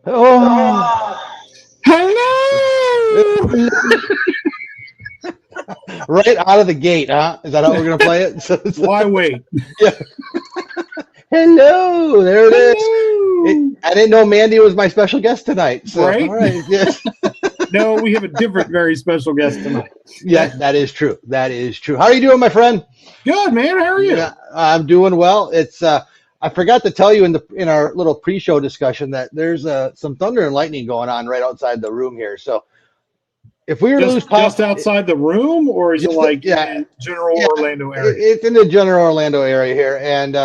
Oh, Hello. right out of the gate, huh? Is that how we're gonna play it? Why wait? Yeah. Hello, there it is. Hello. I didn't know Mandy was my special guest tonight. So, Right? all right, yes, No, we have a different, very special guest tonight. yeah, that is true. That is true. How are you doing, my friend? Good, man. How are you? Yeah, I'm doing well. It's I forgot to tell you in our little pre-show discussion that there's some thunder and lightning going on right outside the room here. So if we were to lose power, Just outside the room, or is it like in general yeah, Orlando area? it's in the general Orlando area here. And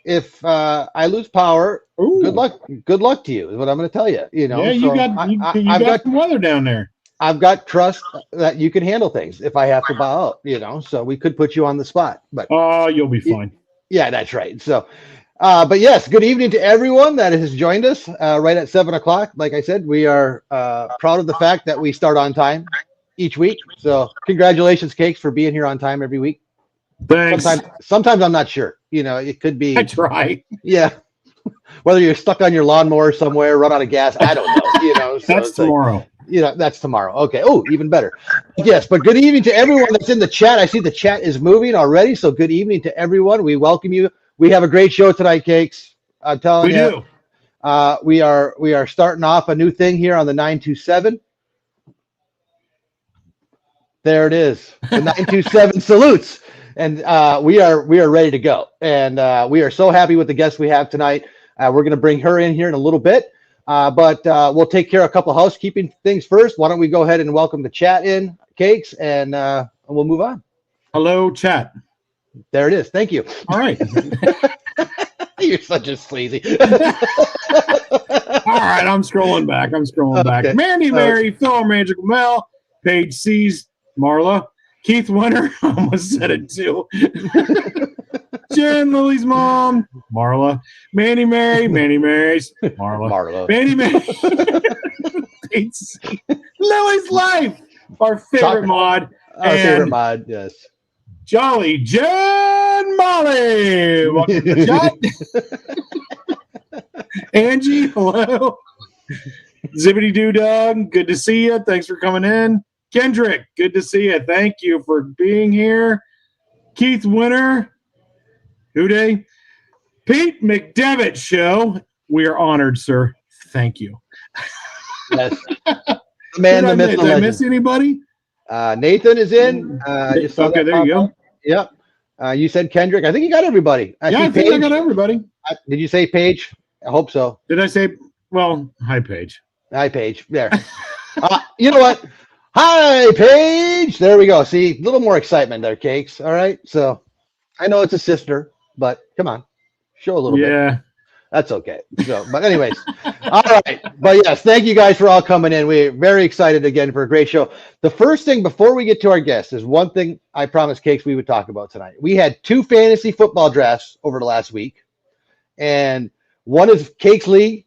if I lose power, Ooh. good luck. Good luck to you is what I'm going to tell you. You know, Yeah, you so got you got some weather down there. I've got trust that you can handle things if I have to bow out. You know, so we could put you on the spot, but Oh, you'll be fine. yeah, that's right. So. But yes, good evening to everyone that has joined us right at 7 o'clock. Like I said, we are proud of the fact that we start on time each week. So congratulations, Cakes, for being here on time every week. Thanks. Sometimes I'm not sure. You know, it could be. I try. Yeah. Whether you're stuck on your lawnmower somewhere, run out of gas, I don't know. You know, so That's tomorrow. Like, you know, that's tomorrow. Okay. Oh, even better. Yes, but good evening to everyone that's in the chat. I see the chat is moving already. So good evening to everyone. We welcome you. We have a great show tonight, Cakes. I'm telling you. We are starting off a new thing here on the 927. There it is. The 927 salutes. And we are ready to go. And we are so happy with the guests we have tonight. We're going to bring her in here in a little bit. But we'll take care of a couple of housekeeping things first. Why don't we go ahead and welcome the chat in, Cakes, and we'll move on. Hello, chat. There it is. Thank you. All right. You're such a sleazy. All right, I'm scrolling back. Okay. Mandy, Mary, Phil, Magical Mel, Paige C's, Marla, Keith Winter, almost said it too. Jen, Lily's mom, Marla, Mandy, Mary's, Marla, Mandy, Mary, Paige C, Lily's Life, our favorite mod. Our favorite mod, yes. Jolly Jen Molly. Welcome to the chat. Angie, hello. Zippity Doo Dog, good to see you. Thanks for coming in. Kendrick, good to see you. Thank you for being here. Keith Winter, Houday, Pete McDevitt Show. We are honored, sir. Thank you. Yes. Man, the myth, did I miss anybody? Nathan is in. Okay, there you go. Yep. You said Kendrick. I think you got everybody. I think I got everybody. Did you say Paige? I hope so. Did I say? Well, hi, Paige. Hi, Paige. There. You know what? Hi, Paige. There we go. See, a little more excitement there, Cakes. All right. So I know it's a sister, but come on, show a little bit. Yeah. That's okay. So, but anyways, all right. But yes, thank you guys for all coming in. We're very excited again for a great show. The first thing before we get to our guests is one thing I promised Cakes we would talk about tonight. We had 2 fantasy football drafts over the last week, and one is Cakes League,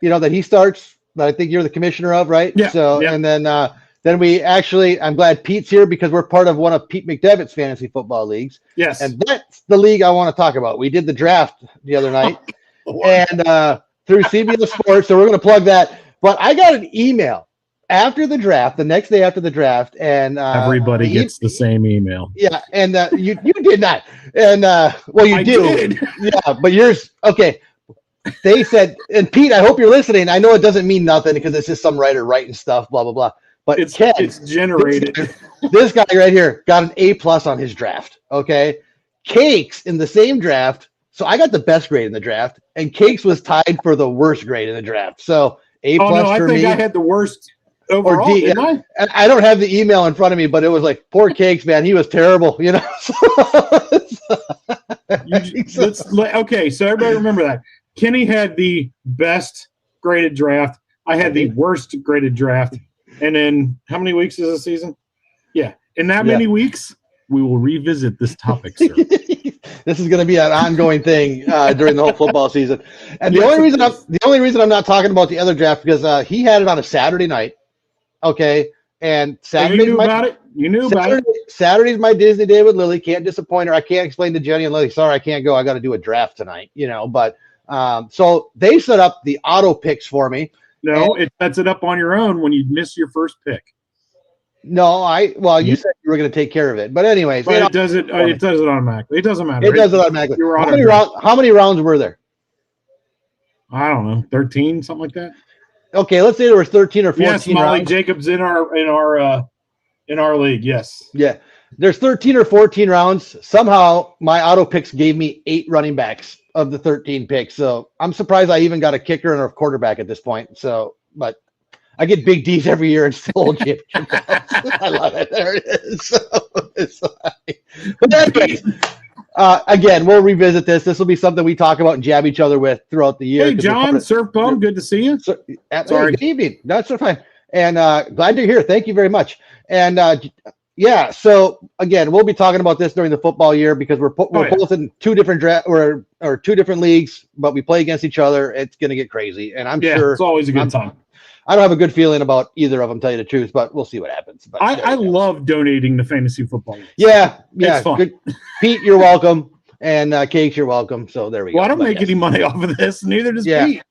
you know, that he starts, that I think you're the commissioner of, right? Yeah. So, yeah. And then we actually, I'm glad Pete's here because we're part of one of Pete McDevitt's fantasy football leagues. Yes. And that's the league I want to talk about. We did the draft the other night. And through CBS Sports, so we're going to plug that. But I got an email after the draft, the next day after the draft, and everybody gets the same email. Yeah, and you did not, and well, you did. Yeah, but yours, okay. They said, and Pete, I hope you're listening. I know it doesn't mean nothing because it's just some writer writing stuff, blah blah blah. But it's generated. This guy right here got an A+ on his draft. Okay, Cakes in the same draft. So I got the best grade in the draft, and Cakes was tied for the worst grade in the draft. So A+ for me. I think I had the worst overall, or D. didn't I? And I don't have the email in front of me, but it was like, poor Cakes, man. He was terrible, you know. Okay, so everybody remember that. Kenny had the best graded draft. I had the worst graded draft. And then how many weeks is the season? Yeah. In that many weeks, we will revisit this topic, sir. This is going to be an ongoing thing during the whole football season. And the only reason I'm not talking about the other draft because he had it on a Saturday night. Okay. And Saturday, you knew about it. You knew about it. Saturday's my Disney day with Lily. Can't disappoint her. I can't explain to Jenny and Lily, sorry, I can't go. I got to do a draft tonight, you know. But so they set up the auto picks for me. No, it sets it up on your own when you miss your first pick. No, you said you were going to take care of it. But anyways. But it does it automatically. It doesn't matter. It does it automatically. You were How many rounds were there? I don't know, 13, something like that. Okay, let's say there was 13 or 14 yes, Molly rounds. Jacobs in our league, yes. Yeah. There's 13 or 14 rounds. Somehow my auto picks gave me 8 running backs of the 13 picks. So I'm surprised I even got a kicker and a quarterback at this point. So, but I get big D's every year and still hold championship belts. I love it. There it is. So, but anyways, again, we'll revisit this. This will be something we talk about and jab each other with throughout the year. Hey, John, Surf Bum, good to see you. Sorry. Good evening. That's so fine. And glad you're here. Thank you very much. And yeah, so again, we'll be talking about this during the football year because we're both in 2 different or 2 different leagues, but we play against each other. It's going to get crazy, and I'm sure it's always a good time. I don't have a good feeling about either of them, tell you the truth, but we'll see what happens. But I love donating to fantasy football. Yeah, it's fun. Good. Pete, you're welcome, and Cakes, you're welcome. So there we go. Well, I don't make any money off of this. Neither does Pete.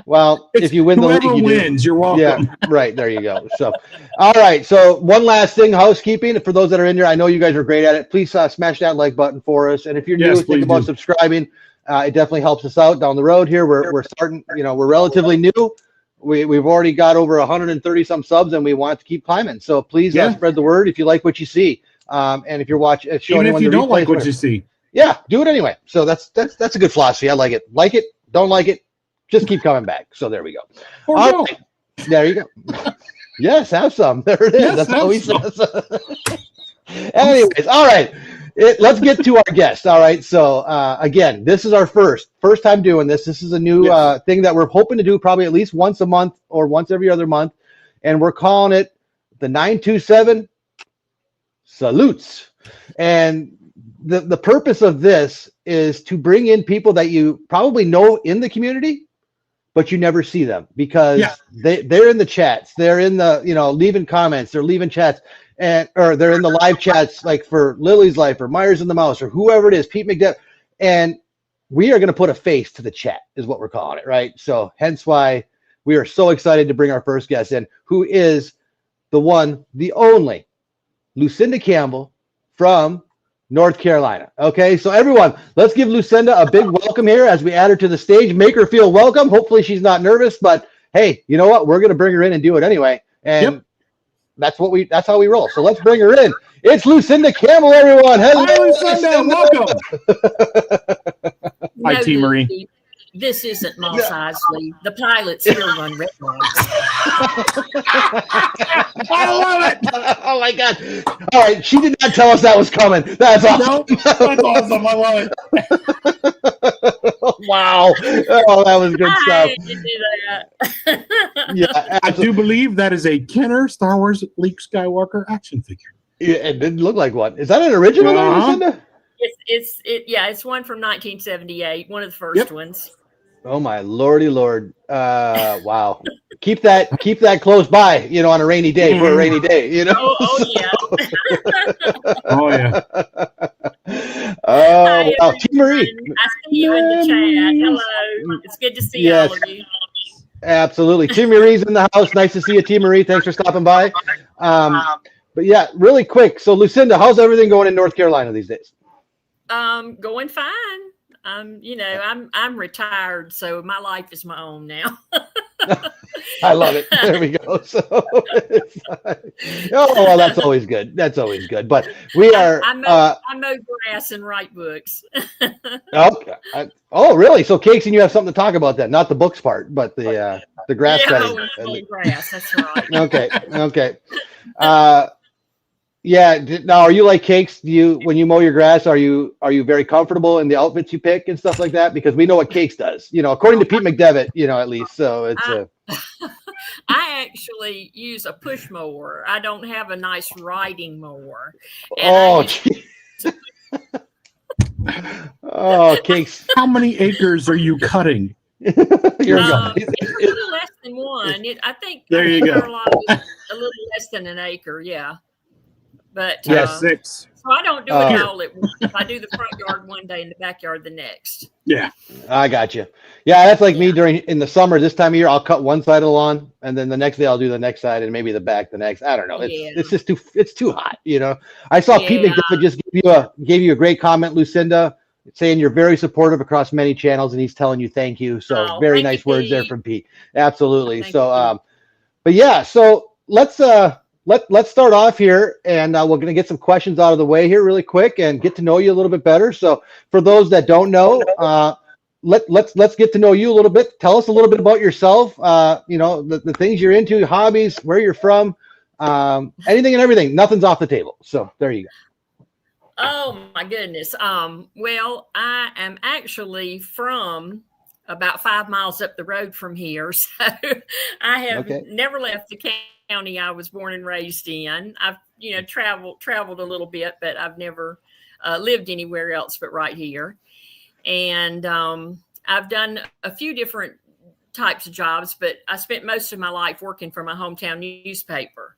Well, if you win the league, you wins. You're welcome. Yeah, right. There you go. So, all right. So, one last thing, housekeeping for those that are in there. I know you guys are great at it. Please smash that like button for us. And if you're new, think about subscribing. It definitely helps us out down the road here. We're starting. We're relatively new. We've already got over 130 some subs, and we want to keep climbing. So please spread the word if you like what you see. And if you're watching, even if you don't like what you see, do it anyway. So that's a good philosophy. I like it. Like it, don't like it. Just keep coming back. So there we go. All right. There you go. Yes, have some. There it is. Yes, that's how he says. Anyways, all right. Let's get to our guest. All right. So again, this is our first time doing this. This is a new thing that we're hoping to do probably at least once a month or once every other month. And we're calling it the 927 Salutes. And the purpose of this is to bring in people that you probably know in the community, but you never see them because they're in the chats. They're in the, leaving comments. They're leaving chats. Or they're in the live chats, like for Lily's Life or Myers and the Mouse or whoever it is, Pete McDevitt. And we are going to put a face to the chat is what we're calling it, right? So hence why we are so excited to bring our first guest in, who is the one, the only Lucinda Campbell from North Carolina. Okay, so everyone, let's give Lucinda a big welcome here as we add her to the stage. Make her feel welcome. Hopefully she's not nervous, but hey, you know what? We're going to bring her in and do it anyway. And that's how we roll. So let's bring her in. It's Lucinda Campbell, everyone. Hello, Lucinda. Welcome. Hi, T. Marie. This isn't Moss Isley. The pilots here run red lights. I love it. Oh my God. All right. She did not tell us that was coming. That's awesome. Nope. That's awesome. I love it. Wow. Oh, that was good stuff. Yeah, I do believe that is a Kenner Star Wars Luke Skywalker action figure. Yeah, it didn't look like one. Is that an original, Lucinda? It's one from 1978, one of the first ones. Oh my lordy lord! Wow. Keep that close by, on a rainy day for a rainy day, Oh yeah. Oh yeah. Oh, wow. T. Marie. I see you in the chat. Hello. It's good to see all of you. Absolutely. T. Marie's in the house. Nice to see you, T. Marie. Thanks for stopping by. But yeah, really quick. So Lucinda, how's everything going in North Carolina these days? Going fine. I'm retired, so my life is my own now. I love it. There we go. So, well, that's always good. That's always good. But we are. I mow grass and write books. Okay. Oh, really? So, Cakes, and you have something to talk about then? Not the books part, but the grass cutting. Grass. That's right. Okay. Yeah. Now, are you like Cakes? When you mow your grass, are you very comfortable in the outfits you pick and stuff like that? Because we know what Cakes does. According to Pete McDevitt, at least. So it's. I actually use a push mower. I don't have a nice riding mower. Cakes. How many acres are you cutting? Here we go. It's a little less than one. I think there you go. A little less than an acre. Yeah. But Yes. 6. so I don't do it all at once. I do the front yard one day and the backyard the next. Yeah. I got you. Yeah, that's like me Yeah. in the summer. This time of year, I'll cut one side of the lawn, and then the next day I'll do the next side, and maybe the back the next. I don't know. Yeah. It's just too hot. I saw Pete Yeah. McDevitt just gave you a great comment, Lucinda, saying you're very supportive across many channels, and he's telling you thank you. So Oh, very thank you, nice words there Pete. from Pete. Absolutely. Thank So you. but yeah, so let's start off here, and we're going to get some questions out of the way here really quick and get to know you a little bit better. So for those that don't know, let's get to know you a little bit. Tell us a little bit about yourself. The things you're into, hobbies, where you're from, anything and everything. Nothing's off the table. So there you go. Oh my goodness. Well, I am actually from about 5 miles up the road from here. So I have never left the county I was born and raised in. I've, traveled a little bit, but I've never lived anywhere else but right here. And I've done a few different types of jobs, but I spent most of my life working for my hometown newspaper.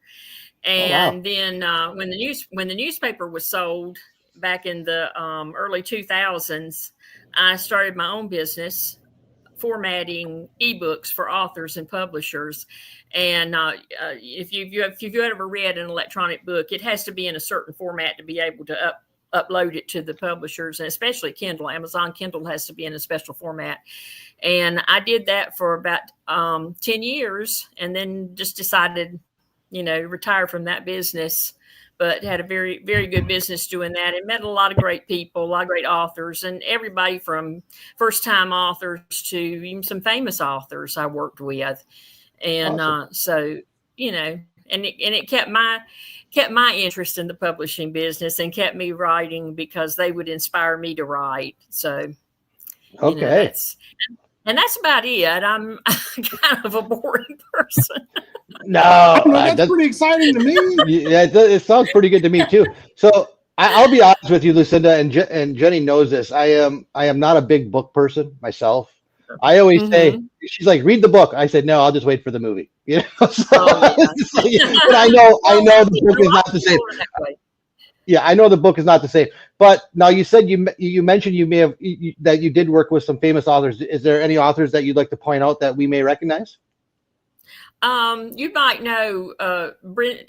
And then when the newspaper was sold back in the early 2000s, I started my own business formatting ebooks for authors and publishers. And if you've ever read an electronic book, it has to be in a certain format to be able to upload it to the publishers, and especially Kindle. Amazon Kindle has to be in a special format. And I did that for about 10 years and then just decided, retire from that business, but had a very, very good business doing that, and met a lot of great people, a lot of great authors, and everybody from first-time authors to even some famous authors I worked with. And Awesome. and it kept my interest in the publishing business and kept me writing because they would inspire me to write. So, that's about it. I'm kind of a boring person. No, that's pretty exciting to me. Yeah, it sounds pretty good to me too. So I'll be honest with you, Lucinda, and Jenny knows this. I am not a big book person myself. I always say, she's like, read the book. I said, no, I'll just wait for the movie. So, but I know the book is not the same. Yeah, I know the book is not the same. But now you said you mentioned you may have that you did work with some famous authors. Is there any authors that you'd like to point out that we may recognize? You might know I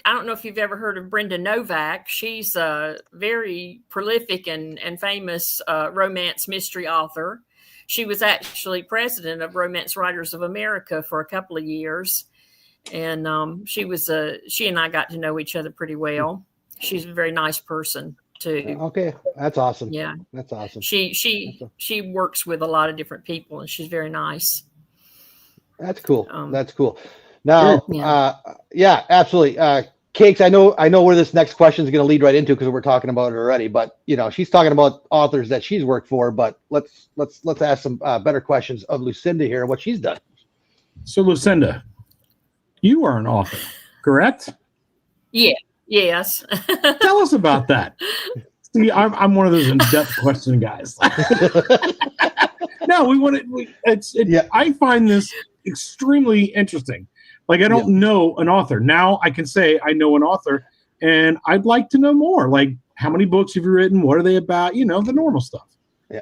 don't know if you've ever heard of Brenda Novak. She's a very prolific and famous romance mystery author. She was actually president of Romance Writers of America for a couple of years. And she and I got to know each other pretty well. She's a very nice person too. Okay, that's awesome. Yeah, that's awesome. She works with a lot of different people, and she's very nice. That's cool. That's cool. Now, yeah, absolutely. Cakes, I know where this next question is going to lead right into because we're talking about it already. But she's talking about authors that she's worked for. But let's ask some better questions of Lucinda here and what she's done. So, Lucinda, you are an author, correct? Yeah. Yes. Tell us about that. See, I'm one of those in-depth question guys. No, I find this extremely interesting. Like, I don't know an author. Now I can say I know an author, and I'd like to know more. Like, how many books have you written? What are they about? The normal stuff. Yeah.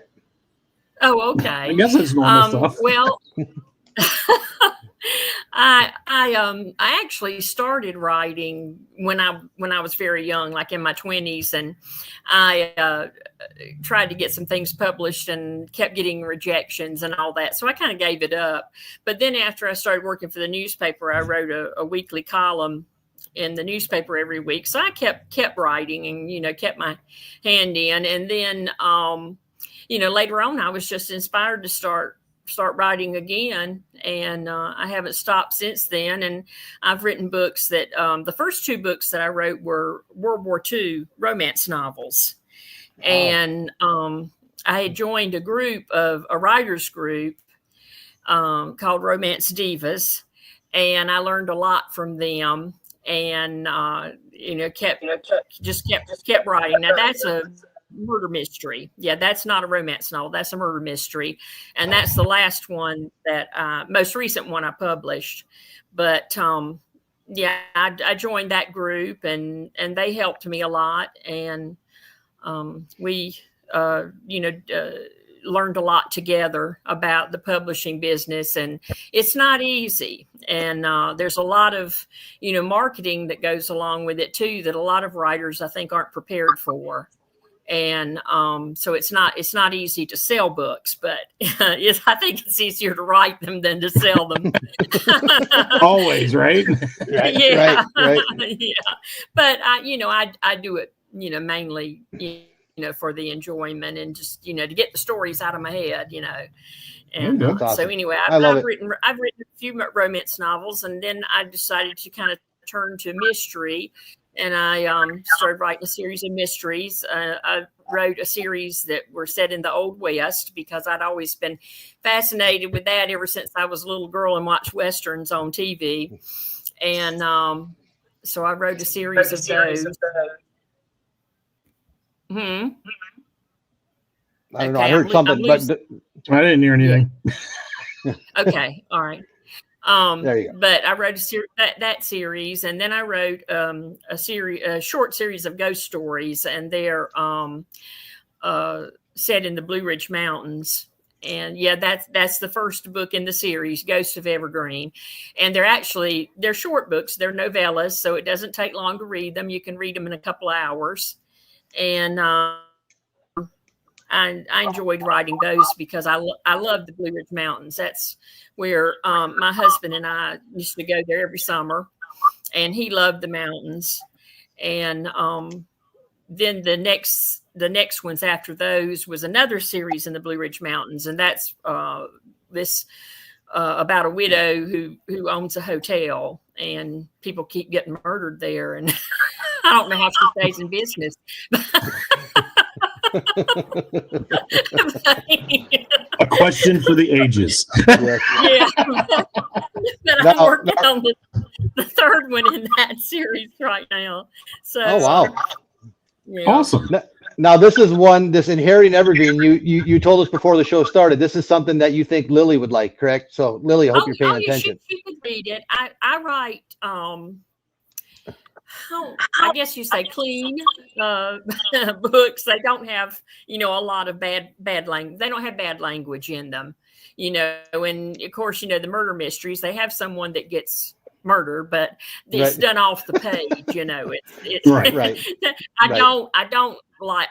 Oh, okay. I guess it's normal stuff. Well, I actually started writing when I was very young, like in my 20s, and I tried to get some things published and kept getting rejections and all that. So I kind of gave it up. But then after I started working for the newspaper, I wrote a weekly column in the newspaper every week. So I kept writing and, kept my hand in. And then, later on, I was just inspired to start writing again, and I haven't stopped since then. And I've written books that the first 2 books that I wrote were World War II romance novels. Wow. And I had joined a writers group called Romance Divas, and I learned a lot from them, and kept writing. Now that's a murder mystery. Yeah, that's not a romance novel. That's a murder mystery. And that's the last one that most recent one I published. But yeah, I joined that group, and they helped me a lot, and we learned a lot together about the publishing business, and it's not easy. And there's a lot of, marketing that goes along with it too, that a lot of writers, I think, aren't prepared for. And so it's not easy to sell books, but I think it's easier to write them than to sell them. Always, right? Yeah, right. Yeah. But I do it, mainly, for the enjoyment and just, to get the stories out of my head, And awesome. so anyway, I've written a few romance novels, and then I decided to kind of turn to mystery. And I started writing a series of mysteries. I wrote a series that were set in the Old West because I'd always been fascinated with that ever since I was a little girl and watched Westerns on TV. And so I wrote a series of those. I don't know. I heard something, but I didn't hear anything. Okay. All right. There you go. But I wrote that series, and then I wrote a short series of ghost stories, and they're set in the Blue Ridge Mountains. And yeah, that's the first book in the series, Ghosts of Evergreen. And they're short books, they're novellas, so it doesn't take long to read them. You can read them in a couple of hours. And I enjoyed writing those because I love the Blue Ridge Mountains. That's where my husband and I used to go there every summer, and he loved the mountains. And then the next ones after those was another series in the Blue Ridge Mountains, and that's this about a widow who owns a hotel, and people keep getting murdered there, and I don't know how she stays in business. A question for the ages. Yeah. But I'm working on the third one in that series right now. So, oh wow, yeah. Awesome. Now this Inheriting Evergreen. You told us before the show started. This is something that you think Lily would like, correct? So Lily, I hope you're paying attention. She could read it. I write. I guess you say clean books. They don't have, a lot of bad language. They don't have bad language in them, and of course, the murder mysteries, they have someone that gets murdered, but it's done off the page, it's right. I don't like,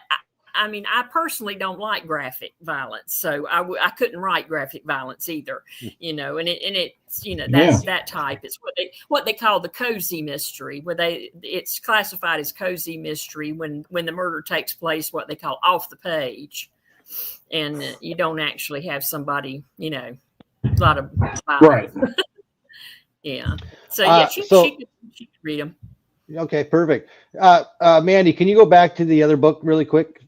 I personally don't like graphic violence, so I couldn't write graphic violence either, and it's that's that type. It's what they call the cozy mystery, where it's classified as cozy mystery when the murder takes place, what they call off the page, and you don't actually have somebody, a lot of violence. Right. Yeah. So yeah, she could read them. Okay, perfect. Mandy, can you go back to the other book really quick?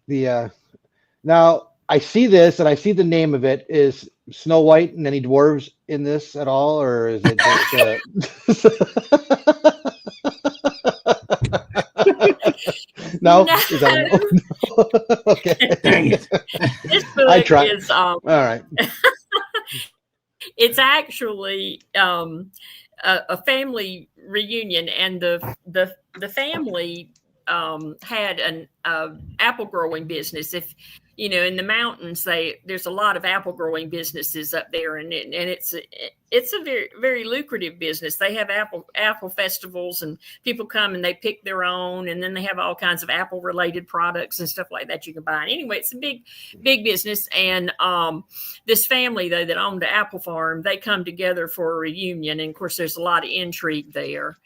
Now I see this, and I see the name of it is Snow White and any dwarves in this at all, or is it just? No. Is that no? Okay. Dang it. This book I tried. is all right. It's actually a family reunion, and the family had an apple growing business. If in the mountains, there's a lot of apple growing businesses up there, and it's a very, very lucrative business. They have apple festivals, and people come and they pick their own, and then they have all kinds of apple related products and stuff like that you can buy. And anyway, it's a big business. And this family, though, that owned the apple farm, they come together for a reunion, and of course there's a lot of intrigue there.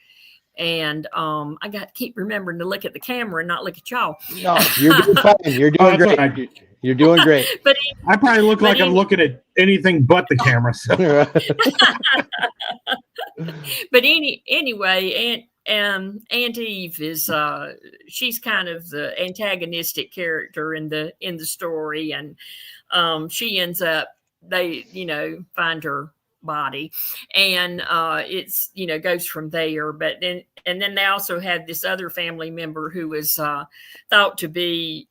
And I got to keep remembering to look at the camera and not look at y'all. No, you're doing fine. You're doing great. Right. You're doing great. But I probably look like I'm looking at anything but the camera. So. But anyway, Aunt Eve is she's kind of the antagonistic character in the story, and she ends up, they find her body, and it's goes from there. But then they also had this other family member who was thought to be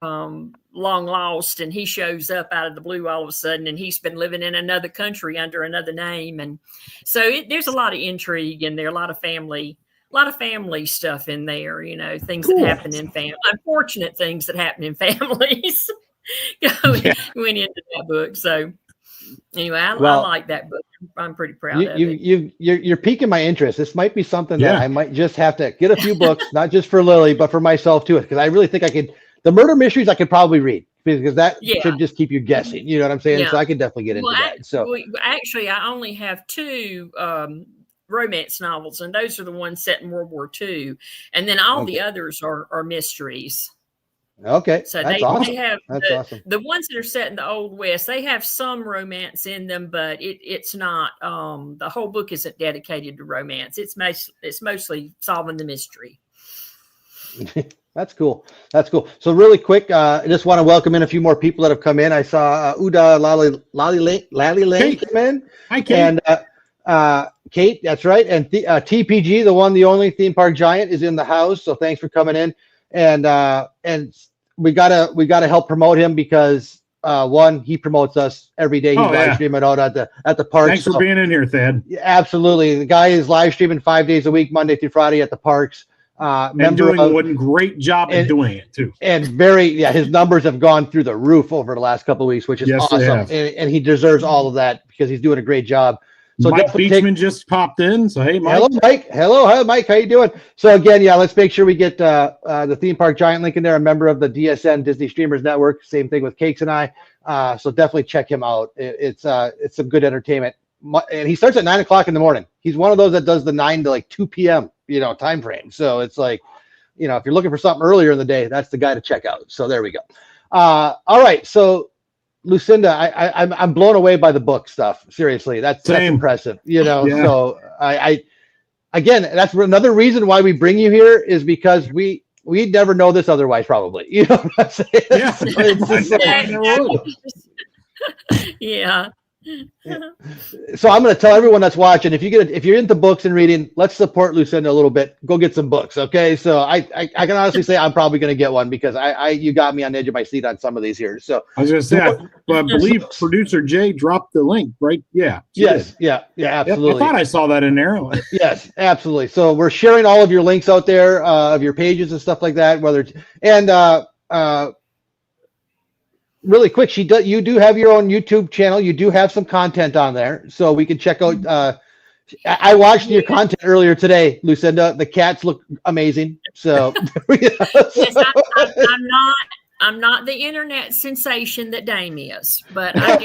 long lost, and he shows up out of the blue all of a sudden, and he's been living in another country under another name. And so there's a lot of intrigue in there, a lot of family stuff in there, things that happen in family, unfortunate things that happen in families went into that book. So anyway, I like that book. I'm pretty proud of it. You're piquing my interest. This might be something that I might just have to get a few books, not just for Lily, but for myself too, because I really think I could. The murder mysteries I could probably read, because that should just keep you guessing. You know what I'm saying? Yeah. So I could definitely get into that. So actually, I only have 2 romance novels, and those are the ones set in World War II, and then all the others are mysteries. Okay, so that's they have awesome. The ones that are set in the Old West. They have some romance in them, but it's not. The whole book isn't dedicated to romance. It's mostly solving the mystery. That's cool. So really quick, I just want to welcome in a few more people that have come in. I saw Uda Lally Lane come in. Hi, Kate. And Kate, that's right. And TPG, the one, the only theme park giant, is in the house. So thanks for coming in. And we gotta help promote him, because one, he promotes us every day. He's live streaming out at the park. Thanks for being in here, Thad. Absolutely. The guy is live streaming 5 days a week, Monday through Friday at the parks. And doing a great job at doing it too. And his numbers have gone through the roof over the last couple of weeks, which is awesome. And he deserves all of that, because he's doing a great job. So Mike Beachman just popped in. So hey, Mike. Hello, Mike. Hello, Mike. How you doing? So again, let's make sure we get the theme park giant link in there. A member of the DSN Disney Streamers Network. Same thing with Cakes and I. So definitely check him out. It's some good entertainment. And he starts at 9 o'clock in the morning. He's one of those that does the 9 to 2 p.m. Time frame. So it's like, if you're looking for something earlier in the day, that's the guy to check out. So there we go. All right. So Lucinda, I'm blown away by the book stuff. Seriously, that's impressive. So again, that's another reason why we bring you here, is because we'd never know this otherwise, probably. You know what I'm saying? Yeah. So I'm going to tell everyone that's watching, if you're into books and reading, let's support Lucinda a little bit. Go get some books, okay? So I can honestly say I'm probably going to get one, because you got me on the edge of my seat on some of these here. So I was going to say, I believe producer Jay dropped the link, right? Yeah. Yes. Yeah. Absolutely. Yep, I thought I saw that in there. Yes, absolutely. So we're sharing all of your links out there, of your pages and stuff like that. Really quick, you do have your own YouTube channel. You do have some content on there, so we can check out. I watched your content earlier today, Lucinda. The cats look amazing. So yes, I'm not the internet sensation that Dame is, but I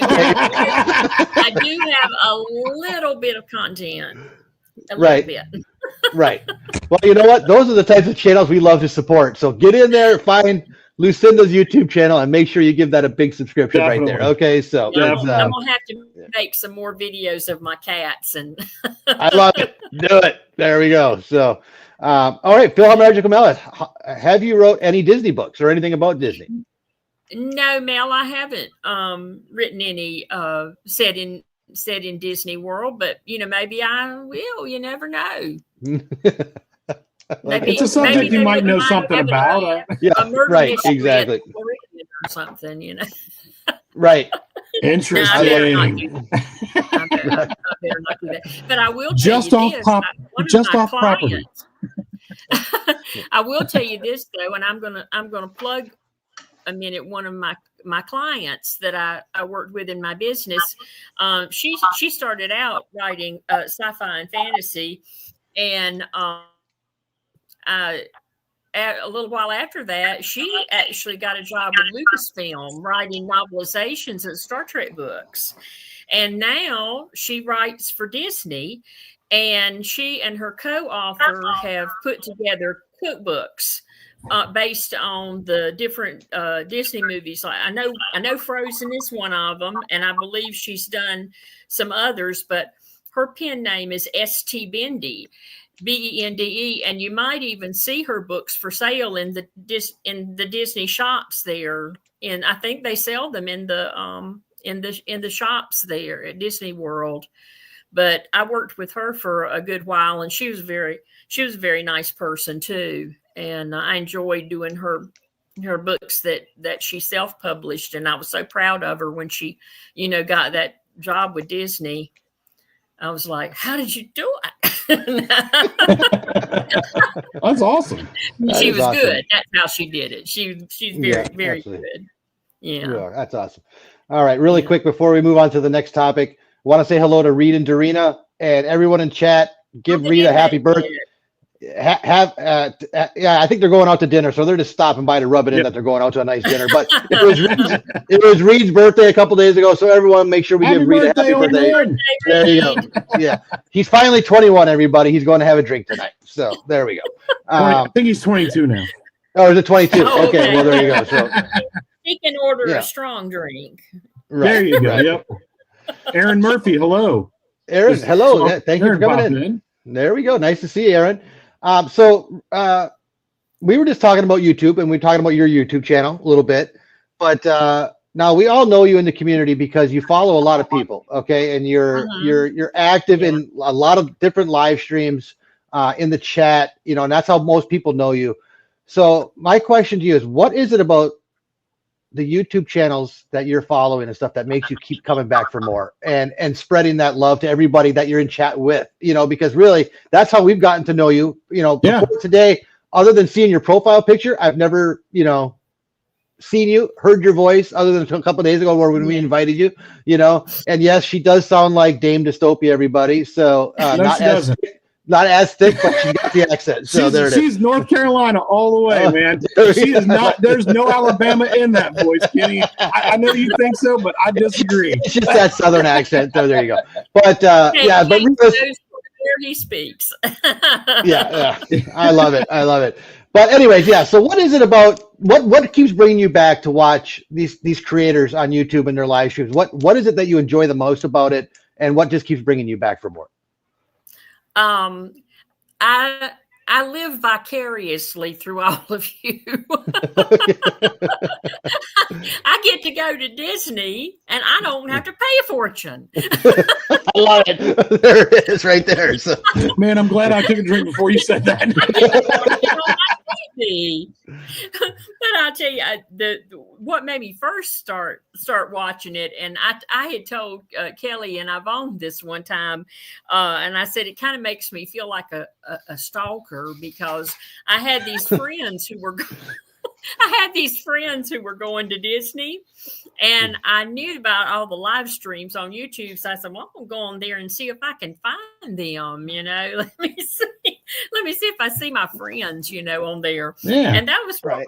do have a little bit of content. Right. Right. Well, you know what? Those are the types of channels we love to support. So get in there, find Lucinda's YouTube channel, and make sure you give that a big subscription right there. Okay, so I'm gonna have to make some more videos of my cats, and I love it. Do it. There we go. So, all right, Philharmonic Mellis, have you wrote any Disney books or anything about Disney? No, Mel, I haven't written any set in Disney World, but maybe I will. You never know. It's a subject you might know something about. Yeah, right, exactly. Or something, Right. Interesting. No, I better not do that. But I will tell off property. I will tell you this though, and I'm gonna plug a minute one of my clients that I worked with in my business. She started out writing sci-fi and fantasy, and a little while after that, she actually got a job with Lucasfilm writing novelizations of Star Trek books. And now she writes for Disney, and she and her co-author have put together cookbooks based on the different Disney movies. Like I know Frozen is one of them, and I believe she's done some others, but her pen name is St. Bende. Bende, and you might even see her books for sale in the Disney shops there. And I think they sell them in the shops there at Disney World. But I worked with her for a good while, and she was a very nice person too. And I enjoyed doing her books that she self-published, and I was so proud of her when she, got that job with Disney. I was like, how did you do it? That's awesome. She was awesome. Good. That's how she did it. She's very good. Yeah. That's awesome. All right. Really quick before we move on to the next topic, I want to say hello to Reed and Dorina and everyone in chat. Give Reed a happy birthday. I think they're going out to dinner, so they're just stopping by to rub it in that they're going out to a nice dinner. But it was Reed's birthday a couple days ago, so everyone make sure we give Reed a happy birthday. There you go. Yeah, he's finally 21. Everybody, he's going to have a drink tonight. So there we go. I think he's 22 now. Oh, is it 22? Okay, well there you go. So he can order a strong drink. Right. There you go. Right. Yep. Aaron Murphy, hello. Aaron, hello. Thank you for coming in. There we go. Nice to see you, Aaron. So we were just talking about YouTube, and we were talking about your YouTube channel a little bit, but now we all know you in the community because you follow a lot of people, okay, and you're active in a lot of different live streams in the chat, and that's how most people know you. So my question to you is, what is it about the YouTube channels that you're following and stuff that makes you keep coming back for more and spreading that love to everybody that you're in chat with, because really that's how we've gotten to know you, before today, other than seeing your profile picture, I've never, seen you, heard your voice other than a couple of days ago when we invited you, and yes, she does sound like Dame Dystopia, everybody. So not as thick, but she got the accent. So there it is. She's North Carolina all the way, man. She is not. There's no Alabama in that voice, Kenny. I know you think so, but I disagree. It's just that Southern accent. So there you go. But but he speaks. yeah, I love it. But anyways, so what is it about? What keeps bringing you back to watch these creators on YouTube and their live streams? What is it that you enjoy the most about it, and what just keeps bringing you back for more? I live vicariously through all of you. I get to go to Disney and I don't have to pay a fortune. I love it. There it is right there. So. Man, I'm glad I took a drink before you said that. But I'll tell you, what made me first start watching it, and I had told Kelly and Yvonne this one time, and I said it kind of makes me feel like a stalker because I had these friends who were going to Disney, and I knew about all the live streams on YouTube. So I said, well, I'm going to go on there and see if I can find them, Let me see if I see my friends, on there. Yeah. And that was right.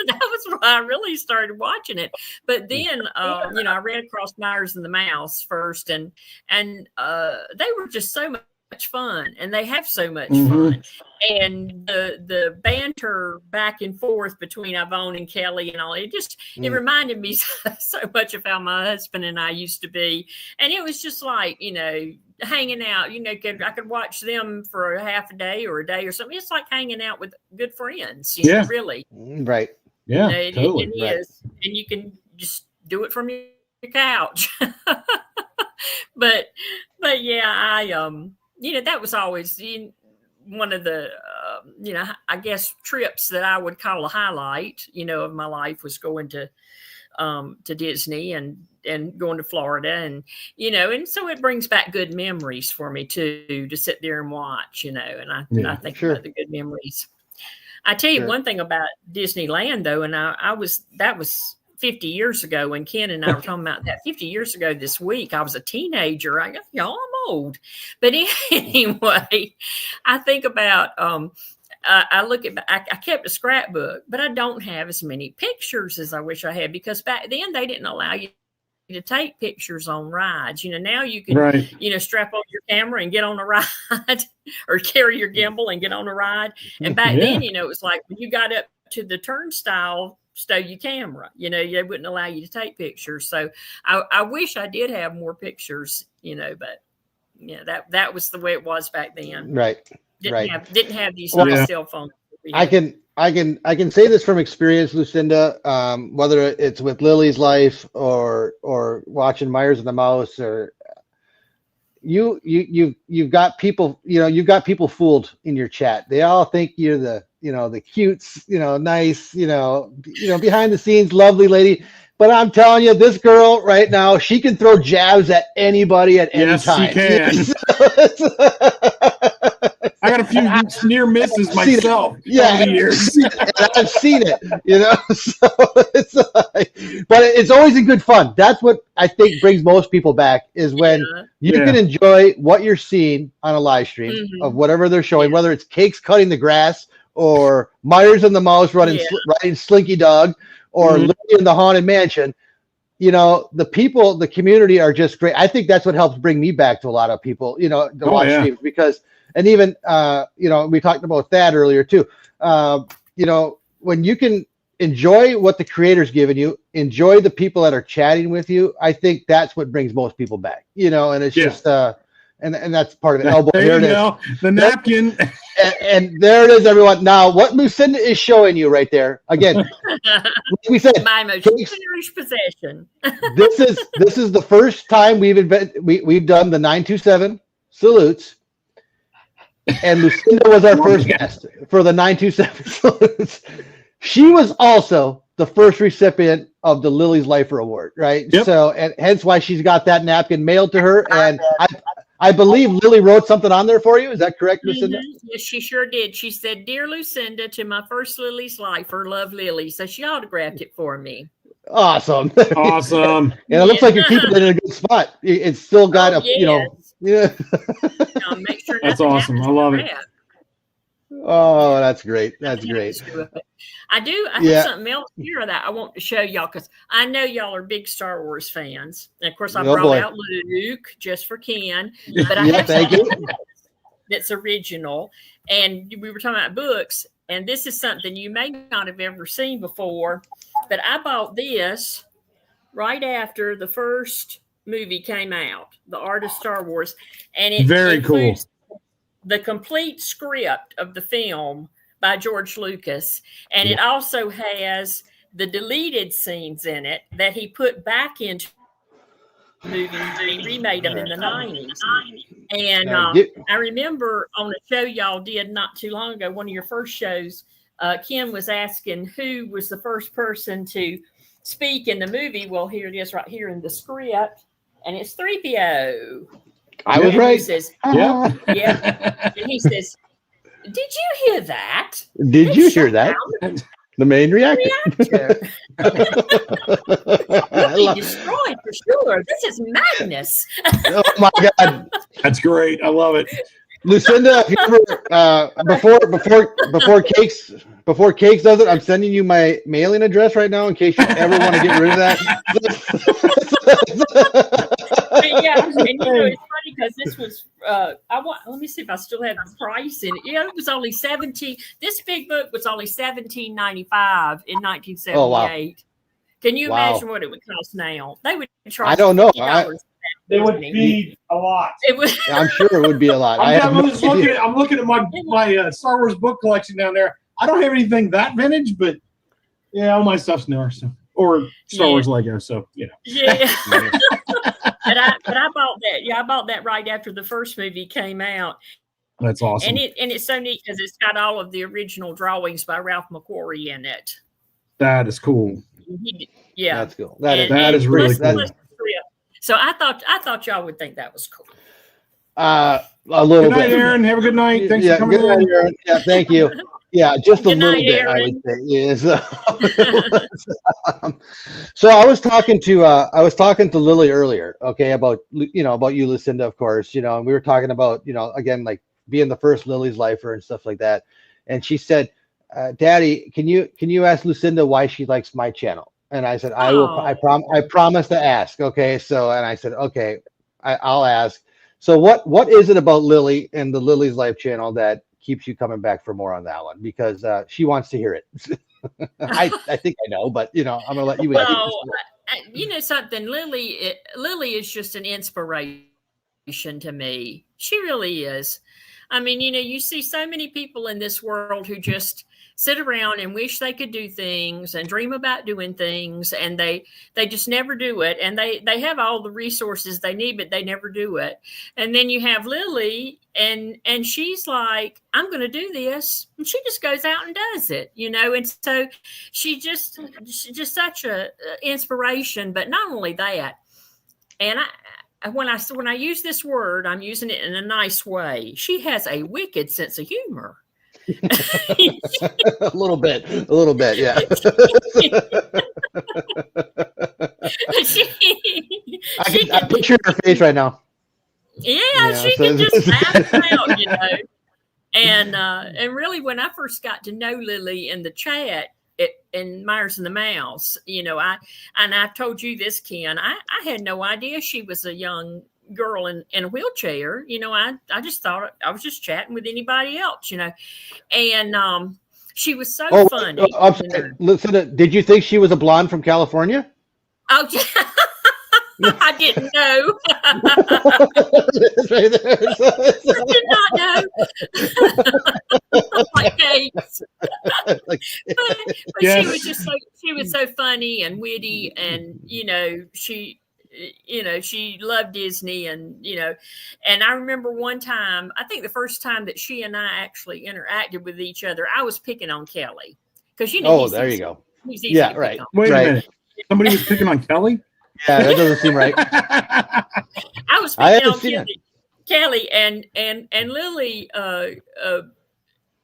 That was why I really started watching it. But then, I ran across Myers and the Mouse first, and they were just so much fun, and they have so much fun, and the banter back and forth between Yvonne and Kelly and all, it reminded me so much of how my husband and I used to be, and it was just like hanging out. I could watch them for a half a day or a day or something. It's like hanging out with good friends, really. Right. Yeah, totally. It is, and you can just do it from your couch. but yeah, that was always one of the, I guess trips that I would call a highlight, of my life was going to Disney and going to Florida and so it brings back good memories for me too, to sit there and watch, and I think about the good memories. I tell you one thing about Disneyland though, and that was 50 years ago when Ken and I were talking about that 50 years ago this week. I was a teenager. I go, y'all, I'm old. But anyway, I think about, I kept a scrapbook, but I don't have as many pictures as I wish I had, because back then they didn't allow you to take pictures on rides. Now you can, strap on your camera and get on a ride or carry your gimbal and get on a ride. And back then, it was like when you got up to the turnstile, stow your camera, they wouldn't allow you to take pictures. So I wish I did have more pictures, but that was the way it was back then. Right. Didn't have these cell phones. I can say this from experience, Lucinda, whether it's with Lily's Life or watching Myers and the Mouse, or you've got people, you've got people fooled in your chat. They all think you're the the cute, nice, behind the scenes, lovely lady. But I'm telling you, this girl right now, she can throw jabs at anybody at any time. Yes, she can. I got a few near misses myself. Yeah, over the years. I've seen it. So it's but it's always in good fun. That's what I think brings most people back is when you can enjoy what you're seeing on a live stream of whatever they're showing, whether it's Cakes cutting the grass or Myers and the Mouse riding Slinky Dog or living in the Haunted Mansion. The people, the community are just great. I think that's what helps bring me back to a lot of people, to watch streams because. And even, we talked about that earlier too. When you can enjoy what the creator's given you, enjoy the people that are chatting with you, I think that's what brings most people back, and it's just, and that's part of it. Oh, boy, here it is. The napkin. And there it is, everyone. Now, what Lucinda is showing you right there, again, like we said, my most cherished possession. this is the first time we've done the 927 salutes. And Lucinda was our first guest for the 927 salutes. She was also the first recipient of the Lily's Lifer Award, right? Yep. So, and hence why she's got that napkin mailed to her. And I believe Lily wrote something on there for you. Is that correct, Lucinda? Yes, she sure did. She said, "Dear Lucinda, to my first Lily's Lifer, love Lily." So she autographed it for me. Awesome. Awesome. And it looks like you're keeping it in a good spot. It's still got make sure that's awesome. I love it. Oh, that's great. That's great. I have something else here that I want to show y'all because I know y'all are big Star Wars fans. And of course, I brought out Luke just for Ken. But I have something that's original. And we were talking about books. And this is something you may not have ever seen before. But I bought this right after the first movie came out, The Art of Star Wars, and it very cool. The complete script of the film by George Lucas, and it also has the deleted scenes in it that he put back into the movie. He remade them in the 90s. And I remember on a show y'all did not too long ago, one of your first shows, Ken was asking who was the first person to speak in the movie. Well, here it is right here in the script. And it's 3PO. I was right. He says, yeah. And he says, "Did you hear that? Did you hear that? The main reactor. Will be destroyed for sure. This is madness." Oh my God. That's great. I love it. Lucinda, if you ever, before Cakes does it, I'm sending you my mailing address right now in case you ever want to get rid of that. And it's funny because this was let me see if I still have the price in it. It was only this big book was only $17.95 in 1978. Oh, wow. Can you imagine what it would cost now? They would charge. I don't know. It would be a lot. I'm sure it would be a lot. I'm looking at my Star Wars book collection down there. I don't have anything that vintage, but all my stuff's newer, or Star Wars Lego. So Yeah. But I bought that. Yeah, I bought that right after the first movie came out. That's awesome. And it's so neat because it's got all of the original drawings by Ralph McQuarrie in it. That is cool. That's cool. That is really cool. So I thought y'all would think that was cool. A little bit. Good night, Aaron. Have a good night. Thanks for coming in. Aaron. Yeah, thank you. Yeah, just a little bit, Aaron. I would say. Yes. So I was talking to Lily earlier, okay, about you, Lucinda, of course, and we were talking about, again, like being the first Lily's Lifer and stuff like that. And she said, "Daddy, can you ask Lucinda why she likes my channel?" And I said, "I will. I promise to ask." Okay, so and I said, "Okay, I'll ask." So what is it about Lily and the Lily's Life channel that keeps you coming back for more on that one? Because she wants to hear it. I think I know, but I'm gonna let you. Well, something. Lily is just an inspiration to me. She really is. I mean, you see so many people in this world who just sit around and wish they could do things and dream about doing things, and they just never do it. And they have all the resources they need, but they never do it. And then you have Lily, and she's like, I'm going to do this, and she just goes out and does it, and so she's just such a inspiration. But not only that, and when I use this word, I'm using it in a nice way. She has a wicked sense of humor. A little bit, yeah. I picture her face right now. Yeah, she can just laugh out, And really, when I first got to know Lily in the chat in Myers and the Mouse, I've told you this, Ken. I had no idea she was a young girl in a wheelchair. I just thought I was just chatting with anybody else, and she was so funny. I'm sorry. Listen, did you think she was a blonde from California? Oh, yeah. I didn't know. Right there. I did not know. Okay. But yes. She was so funny and witty, and she loved Disney, and and I remember one time, I think the first time that she and I actually interacted with each other, I was picking on Kelly because there you go. Yeah, right. Wait a minute. Somebody was picking on Kelly? Yeah, that doesn't seem right. I was picking on Kelly, and Lily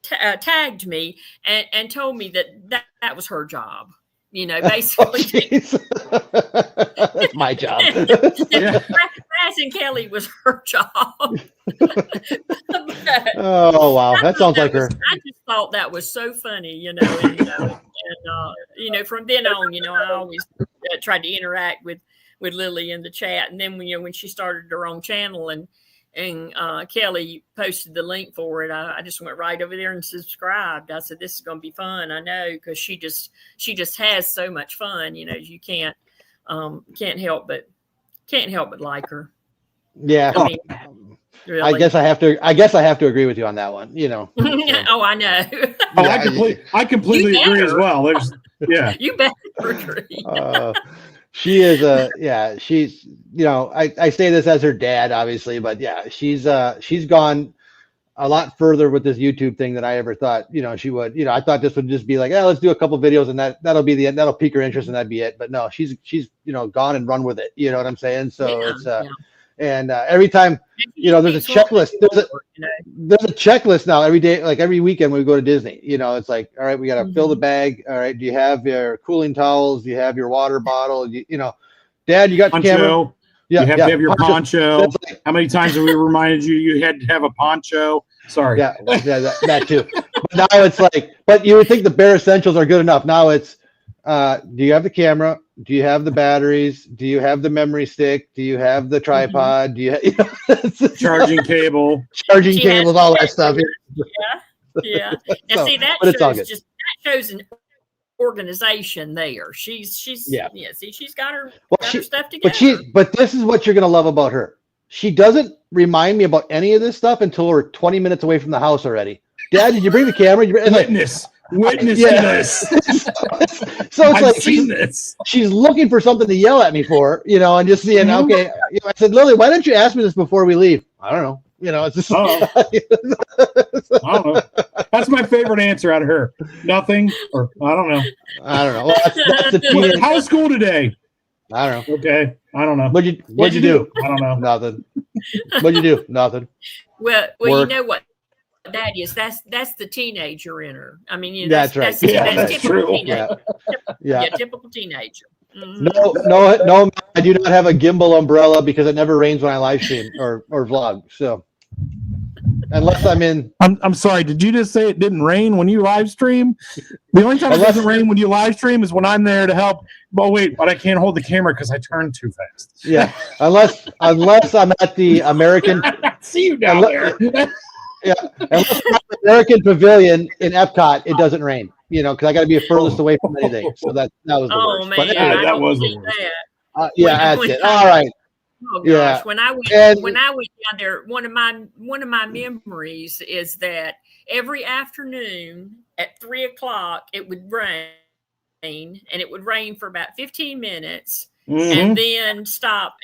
tagged me and told me that was her job. Basically. That's my job. Harassing Kelly was her job. Oh, wow. That sounds like her. I just thought that was so funny, and from then on, I always tried to interact with Lily in the chat. And then, when she started her own channel and Kelly posted the link for it, I just went right over there and subscribed. I said, this is going to be fun. I know, because she just has so much fun. You can't help but like her. Yeah. I mean, really. I guess I have to agree with you on that one. Oh, I know. I completely agree as well. You better agree. She is she's, I say this as her dad, obviously, but yeah, she's gone a lot further with this YouTube thing than I ever thought, she would. I thought this would just be like, let's do a couple videos and that'll be the end, that'll pique her interest and that'd be it. But no, she's gone and run with it. You know what I'm saying? So and every time, there's a checklist. There's a checklist now every day, like every weekend when we go to Disney. It's like, all right, we got to fill the bag. All right, do you have your cooling towels? Do you have your water bottle? Dad, you got the camera? Yeah, you have to have your poncho. How many times have we reminded you had to have a poncho? Sorry. Yeah, that too. But now it's like, but you would think the bare essentials are good enough. Now it's, do you have the camera? Do you have the batteries? Do you have the memory stick? Do you have the tripod? Do you charging cable? Charging cables, all that stuff. Yeah. And see, that shows an organization there. She's see, she's got her stuff together. But this is what you're gonna love about her. She doesn't remind me about any of this stuff until we're 20 minutes away from the house already. Dad, did you bring the camera? Witness this. So it's she's looking for something to yell at me for, and just seeing, okay. I said, Lily, why don't you ask me this before we leave? I don't know. It's just. I don't know. That's my favorite answer out of her. Nothing, or I don't know. Well, that's the teenage. How's school today? I don't know. Okay, I don't know. What'd you do? I don't know. Nothing. What'd you do? Nothing. Well, you know what that is? That's the teenager in her. I mean, that's right. That's true. Yeah, typical teenager. Mm-hmm. No, I do not have a gimbal umbrella because it never rains when I live stream or vlog. So unless I'm in. I'm sorry. Did you just say it didn't rain when you live stream? The only time it doesn't rain when you live stream is when I'm there to help. Oh wait, but I can't hold the camera because I turn too fast. Yeah, unless I'm at the American. See you down there. Yeah, unless I'm at the American Pavilion in Epcot, it doesn't rain. Because I got to be furthest away from anything. So that was the worst. Man, but anyway, that was the worst. Yeah, that's it. All right. Oh gosh, when I went down there, one of my memories is that every afternoon at 3:00 it would rain, and it would rain for about 15 minutes, and then stop,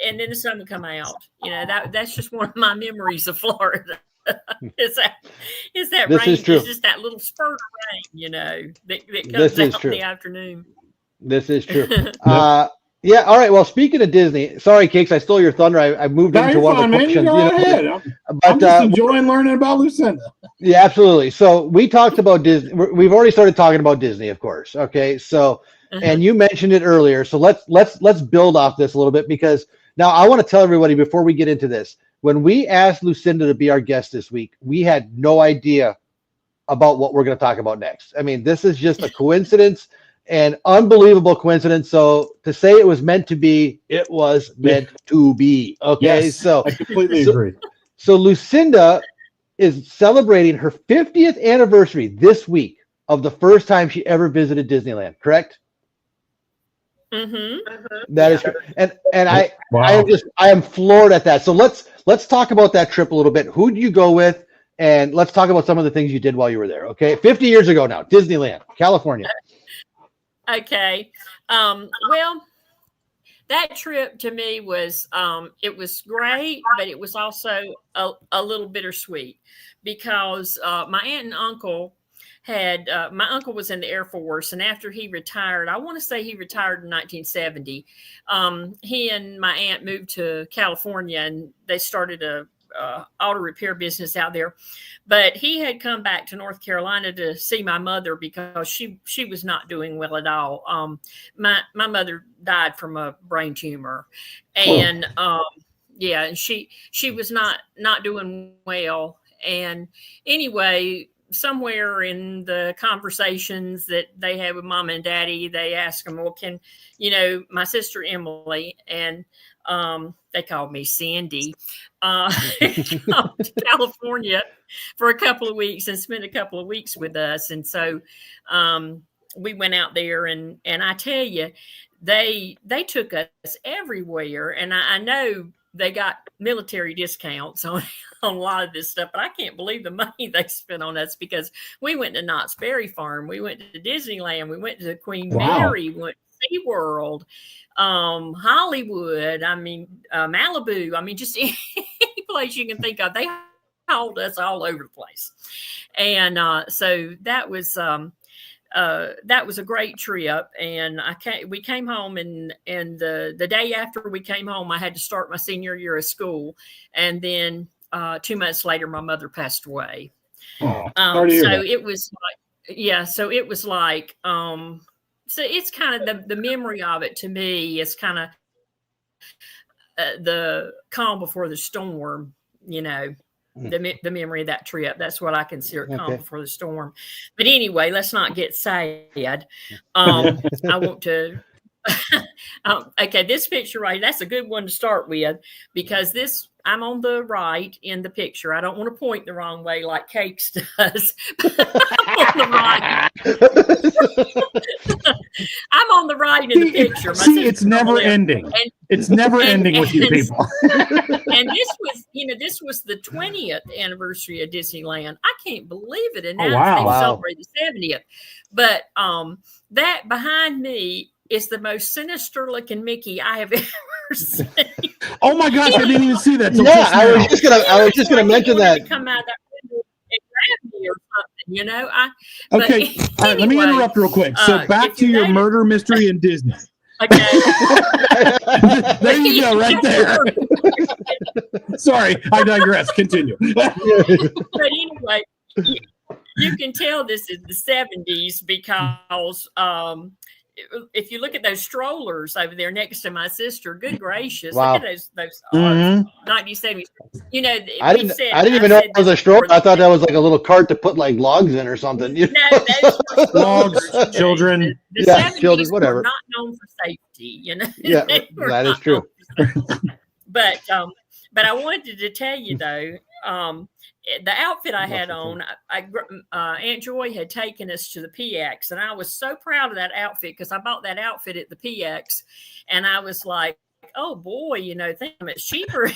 and then the sun would come out. That's just one of my memories of Florida. is that this rain? Is true. It's just that little spurt of rain, that comes out in the afternoon. This is true. Yeah. All right. Well, speaking of Disney, sorry, Cakes, I stole your thunder. I moved into one of the questions. Go ahead. I'm just enjoying learning about Lucinda. Yeah, absolutely. So we talked about Disney. We've already started talking about Disney, of course. Okay. So, and you mentioned it earlier. So let's build off this a little bit, because now I want to tell everybody before we get into this. When we asked Lucinda to be our guest this week, we had no idea about what we're going to talk about next. I mean, this is just a coincidence. An unbelievable coincidence. So to say it was meant to be, it was meant to be. Okay. Yes, so I completely agree. So Lucinda is celebrating her 50th anniversary this week of the first time she ever visited Disneyland, correct? That is correct. And I am floored at that. So let's talk about that trip a little bit. Who did you go with? And let's talk about some of the things you did while you were there. Okay. 50 years ago now, Disneyland, California. Okay. Well, that trip to me was, it was great, but it was also a little bittersweet, because my aunt and uncle my uncle was in the Air Force, and after he retired, I want to say he retired in 1970, he and my aunt moved to California, and they started a auto repair business out there. But he had come back to North Carolina to see my mother, because she was not doing well at all. My mother died from a brain tumor, and and she was not doing well. And anyway, somewhere in the conversations that they had with Mom and Daddy, they asked him, well, can my sister Emily, and they called me Sandy, come to California for a couple of weeks and spent a couple of weeks with us. And so we went out there, and I tell you, they took us everywhere. And I know they got military discounts on a lot of this stuff, but I can't believe the money they spent on us, because we went to Knott's Berry Farm, we went to Disneyland, we went to Queen Mary, we went to SeaWorld, Hollywood, Malibu, just any place you can think of. They hauled us all over the place. And so that was a great trip. And we came home, and the day after we came home, I had to start my senior year of school. And then 2 months later, my mother passed away. So it was like, so it's kind of the memory of it to me is kind of the calm before the storm, the memory of that trip. That's what I consider calm before the storm. But anyway, let's not get sad. I want to. Okay, this picture right, that's a good one to start with, because I'm on the right in the picture. I don't want to point the wrong way like Cakes does. I'm on the right. I'm on the right in the picture. It's never ending. It's never ending with you people. And this was the 20th anniversary of Disneyland. I can't believe it. And now they celebrate the 70th. But that behind me is the most sinister looking Mickey I have ever seen. Oh my gosh, I didn't even see that. I was just gonna mention that. Come out that window and grab me or something, Okay, all right, let me interrupt real quick. So back to your murder mystery in Disney. Okay. There you go, right there. Sorry, I digress. Continue. But anyway, you can tell this is the 70s because if you look at those strollers over there next to my sister, good gracious, look at those 1970s. I didn't even know it was a stroller. I thought that was like a little cart to put like logs in or something. No, those logs, children, the 70s children, whatever. Were not known for safety, Yeah, that is true. But I wanted to tell you though, the outfit I had on, Aunt Joy had taken us to the PX, and I was so proud of that outfit because I bought that outfit at the PX, and I was like, oh boy, think it's cheaper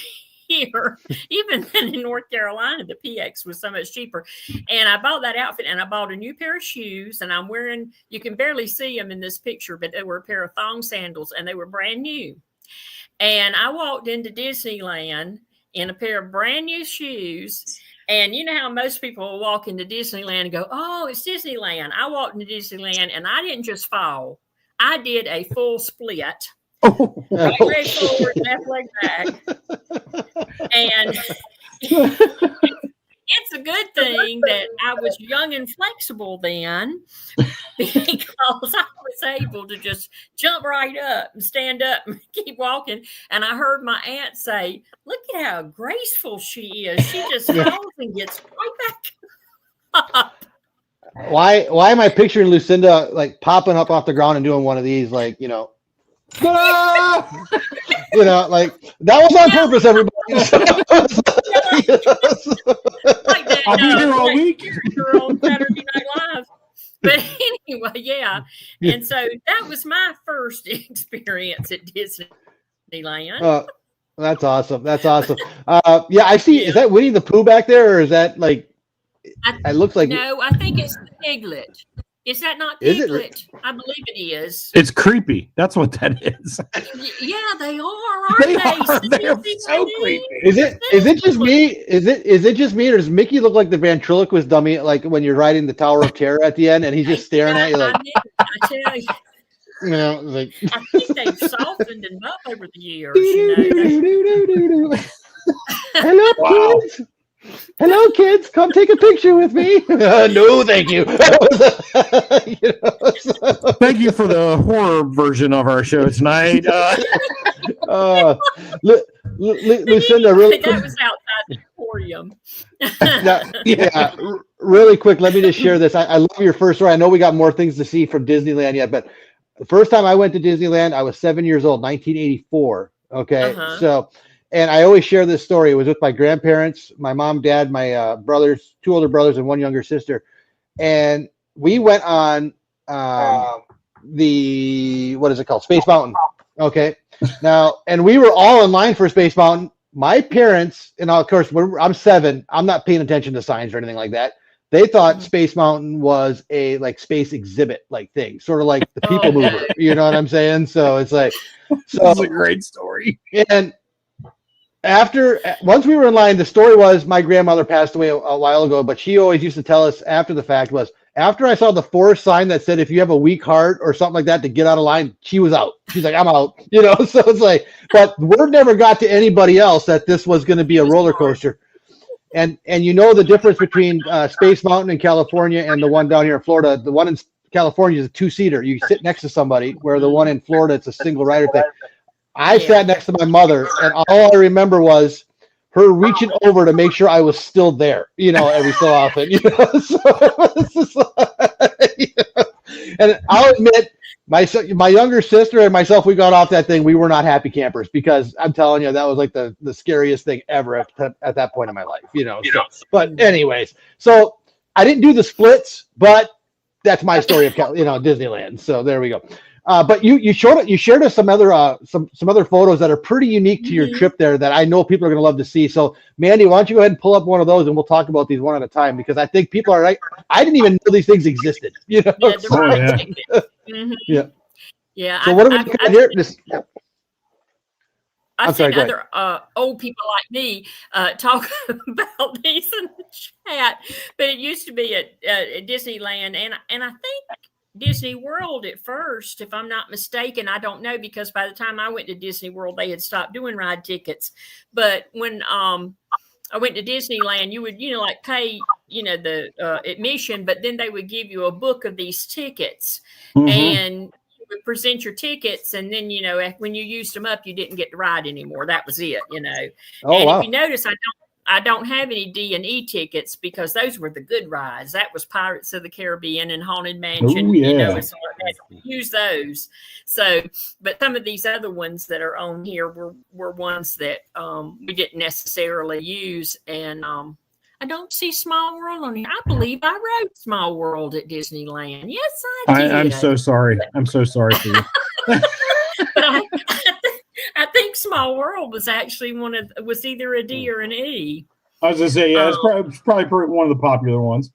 here, even than in North Carolina. The PX was so much cheaper. And I bought that outfit, and I bought a new pair of shoes, and I'm wearing, you can barely see them in this picture, but they were a pair of thong sandals, and they were brand new. And I walked into Disneyland in a pair of brand new shoes. And you know how most people will walk into Disneyland and go, oh, it's Disneyland. I walked into Disneyland, and I didn't just fall. I did a full split. Right leg forward, left leg back. And it's a good thing that I was young and flexible then, because I was able to just jump right up and stand up and keep walking. And I heard my aunt say, look at how graceful she is. She just falls and gets right back up. Why am I picturing Lucinda like popping up off the ground and doing one of these, like, like that was on purpose, everybody. Like that, I'll be here all week. On Saturday Night Live. But anyway, yeah. And so that was my first experience at Disneyland. That's awesome. That's awesome. Yeah, I see. Is that Winnie the Pooh back there, or is that like? It looks like. No, I think it's Piglet. Is that not Piglet? I believe it is. It's creepy. That's what that is. Yeah, they are, aren't they? They are so creepy. Is it just me? Is it just me, or does Mickey look like the ventriloquist dummy, like when you're riding the Tower of Terror at the end, and he's just staring at you like? I tell you. Like. I think they've softened him up over the years. Hello, kids. Hello, kids. Come take a picture with me. No, thank you. Thank you for the horror version of our show tonight. Lucinda, really. That was outside the aquarium. Really quick. Let me just share this. I love your first story. I know we got more things to see from Disneyland yet, but the first time I went to Disneyland, I was 7 years old, 1984. Okay, so. And I always share this story. It was with my grandparents, my mom, dad, my brothers, 2 older brothers, and 1 younger sister. And we went on what is it called? Space Mountain. Okay. Now, and we were all in line for Space Mountain. My parents, and of course, I'm 7. I'm not paying attention to signs or anything like that. They thought Space Mountain was a like space exhibit like thing, sort of like the People Mover. You know what I'm saying? So it's like, that's a great story. And once we were in line, the story was my grandmother passed away a while ago, but she always used to tell us after the fact was, after I saw the forest sign that said if you have a weak heart or something like that to get out of line, she was out. She's like, I'm out. So it's like, but word never got to anybody else that this was going to be a roller coaster. And the difference between Space Mountain in California and the one down here in Florida. The one in California is a 2-seater. You sit next to somebody, where the one in Florida, it's a single rider thing. I sat next to my mother, and all I remember was her reaching over to make sure I was still there, every so often. And I'll admit, my younger sister and myself, we got off that thing. We were not happy campers, because I'm telling you, that was like the scariest thing ever at that point in my life, But anyways, so I didn't do the splits, but that's my story of Disneyland. So there we go. But you shared us some other photos that are pretty unique to your trip there that I know people are going to love to see. So Mandy, why don't you go ahead and pull up one of those, and we'll talk about these one at a time, because I think people are like, I didn't even know these things existed. Yeah. So what are we looking here? I've seen other old people like me talk about these in the chat, but it used to be at Disneyland, and I think Disney World at first, if I'm not mistaken. I don't know, because by the time I went to Disney World, they had stopped doing ride tickets. But when I went to Disneyland, you would, like pay, the admission, but then they would give you a book of these tickets, and you would present your tickets. And then, when you used them up, you didn't get to ride anymore. That was it, Oh, and wow. if you notice, I don't have any D&E tickets, because those were the good rides. That was Pirates of the Caribbean and Haunted Mansion. Ooh, yeah. So I had to use those. So, but some of these other ones that are on here were ones that we didn't necessarily use. And I don't see Small World on here. I believe I rode Small World at Disneyland. Yes, I did. I'm so sorry. I'm so sorry for you. But I think think Small World was actually was either a D or an E. I was gonna say, yeah, it's probably one of the popular ones.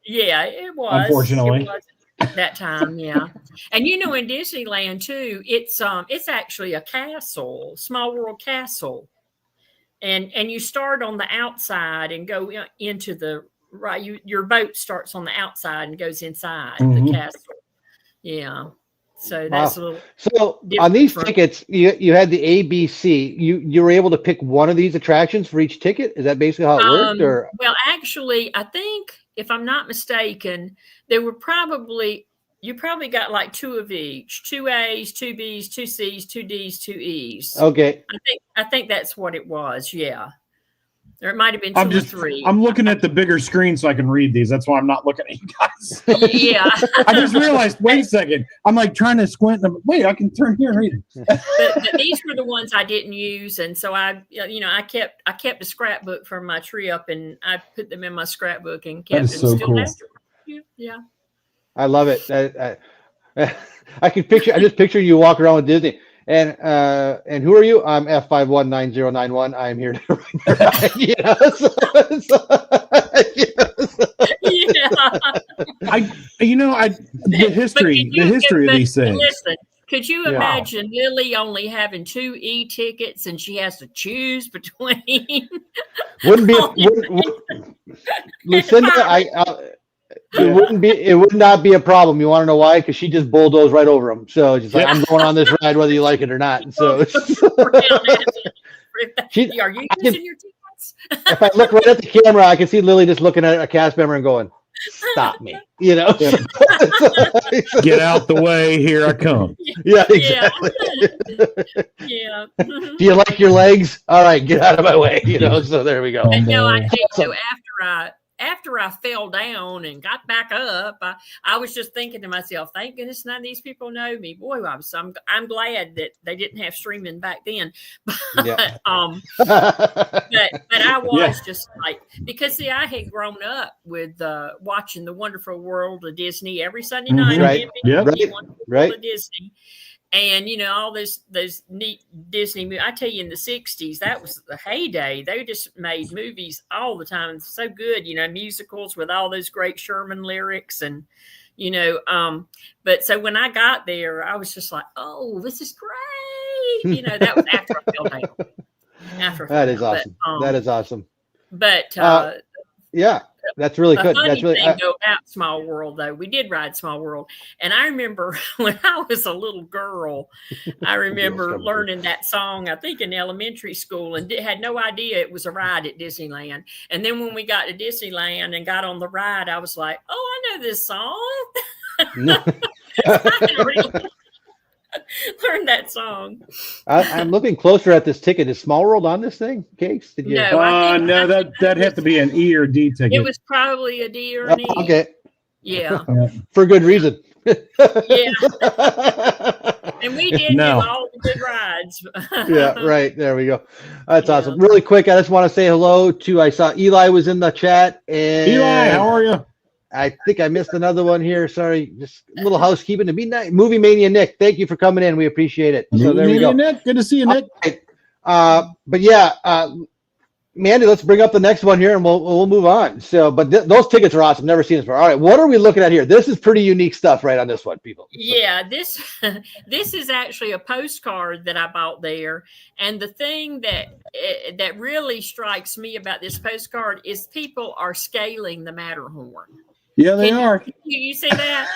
Yeah, it was. Unfortunately, it was at that time, yeah. And in Disneyland too, it's actually a castle, Small World Castle, and you start on the outside and go into the right. Your boat starts on the outside and goes inside the castle. Yeah. So that's a little. So on these tickets, you had the A, B, C. You were able to pick one of these attractions for each ticket. Is that basically how it worked? Or well, actually, I think if I'm not mistaken, there were you probably got like two of each: 2 A's, 2 B's, 2 C's, 2 D's, 2 E's. Okay. I think that's what it was. Yeah. Or it might have been 2 or 3. I'm looking at the bigger screen so I can read these. That's why I'm not looking at you guys. Yeah. I just realized, wait a second. I'm like trying to squint. Wait, I can turn here and read them. But these were the ones I didn't use. And so I kept a scrapbook from my trip and I put them in my scrapbook and kept them so cool. Yeah. I love it. I just picture you walk around with Disney. And who are you? I'm F519091. I'm here to ride. The history of these things. Listen, could you imagine Lily only having 2 E tickets and she has to choose between? Lucinda, it would not be a problem. You want to know why? Because she just bulldozed right over them. So she's like, I'm going on this ride whether you like it or not. So are you using your tickets? If I look right at the camera, I can see Lily just looking at a cast member and going, "Stop me!" Get out the way, here I come. Yeah, exactly. Yeah. Do you like your legs? All right, get out of my way. So there we go. And I think so. After I fell down and got back up, I was just thinking to myself, thank goodness none of these people know me. Boy, I'm glad that they didn't have streaming back then. But, but I was just like, because see, I had grown up with watching The Wonderful World of Disney every Sunday night. Right. Right. Of Disney. And all those neat Disney movies. I tell you, in the 60s, that was the heyday. They just made movies all the time. It's so good, musicals with all those great Sherman lyrics and but so when I got there, I was just like, oh, this is great. That was after I fell down. That is awesome. That is awesome. But yeah. That's really good. Funny That's really thing about Small World, though, we did ride Small World, and I remember when I was a little girl, I remember learning that song. I think in elementary school, and had no idea it was a ride at Disneyland. And then when we got to Disneyland and got on the ride, I was like, "Oh, I know this song." Learn that song. I'm looking closer at this ticket. Is Small World on this thing, Cakes? Did you? No, that'd have to be an E or D ticket. It was probably a D or an E. Okay. Yeah. For good reason. Yeah. And we did do all the good rides. Yeah, right. There we go. That's awesome. Really quick, I just want to say hello to, I saw Eli was in the chat. And Eli, how are you? I think I missed another one here. Sorry, just a little housekeeping to be nice. Movie Mania Nick, thank you for coming in. We appreciate it. So there we go. Nick, good to see you, Nick. Right. But yeah, Mandy, let's bring up the next one here, and we'll move on. So, but those tickets are awesome. Never seen this before. All right, what are we looking at here? This is pretty unique stuff, right on this one, people. Yeah, this is actually a postcard that I bought there, and the thing that really strikes me about this postcard is people are scaling the Matterhorn. Yeah, they are. You see that?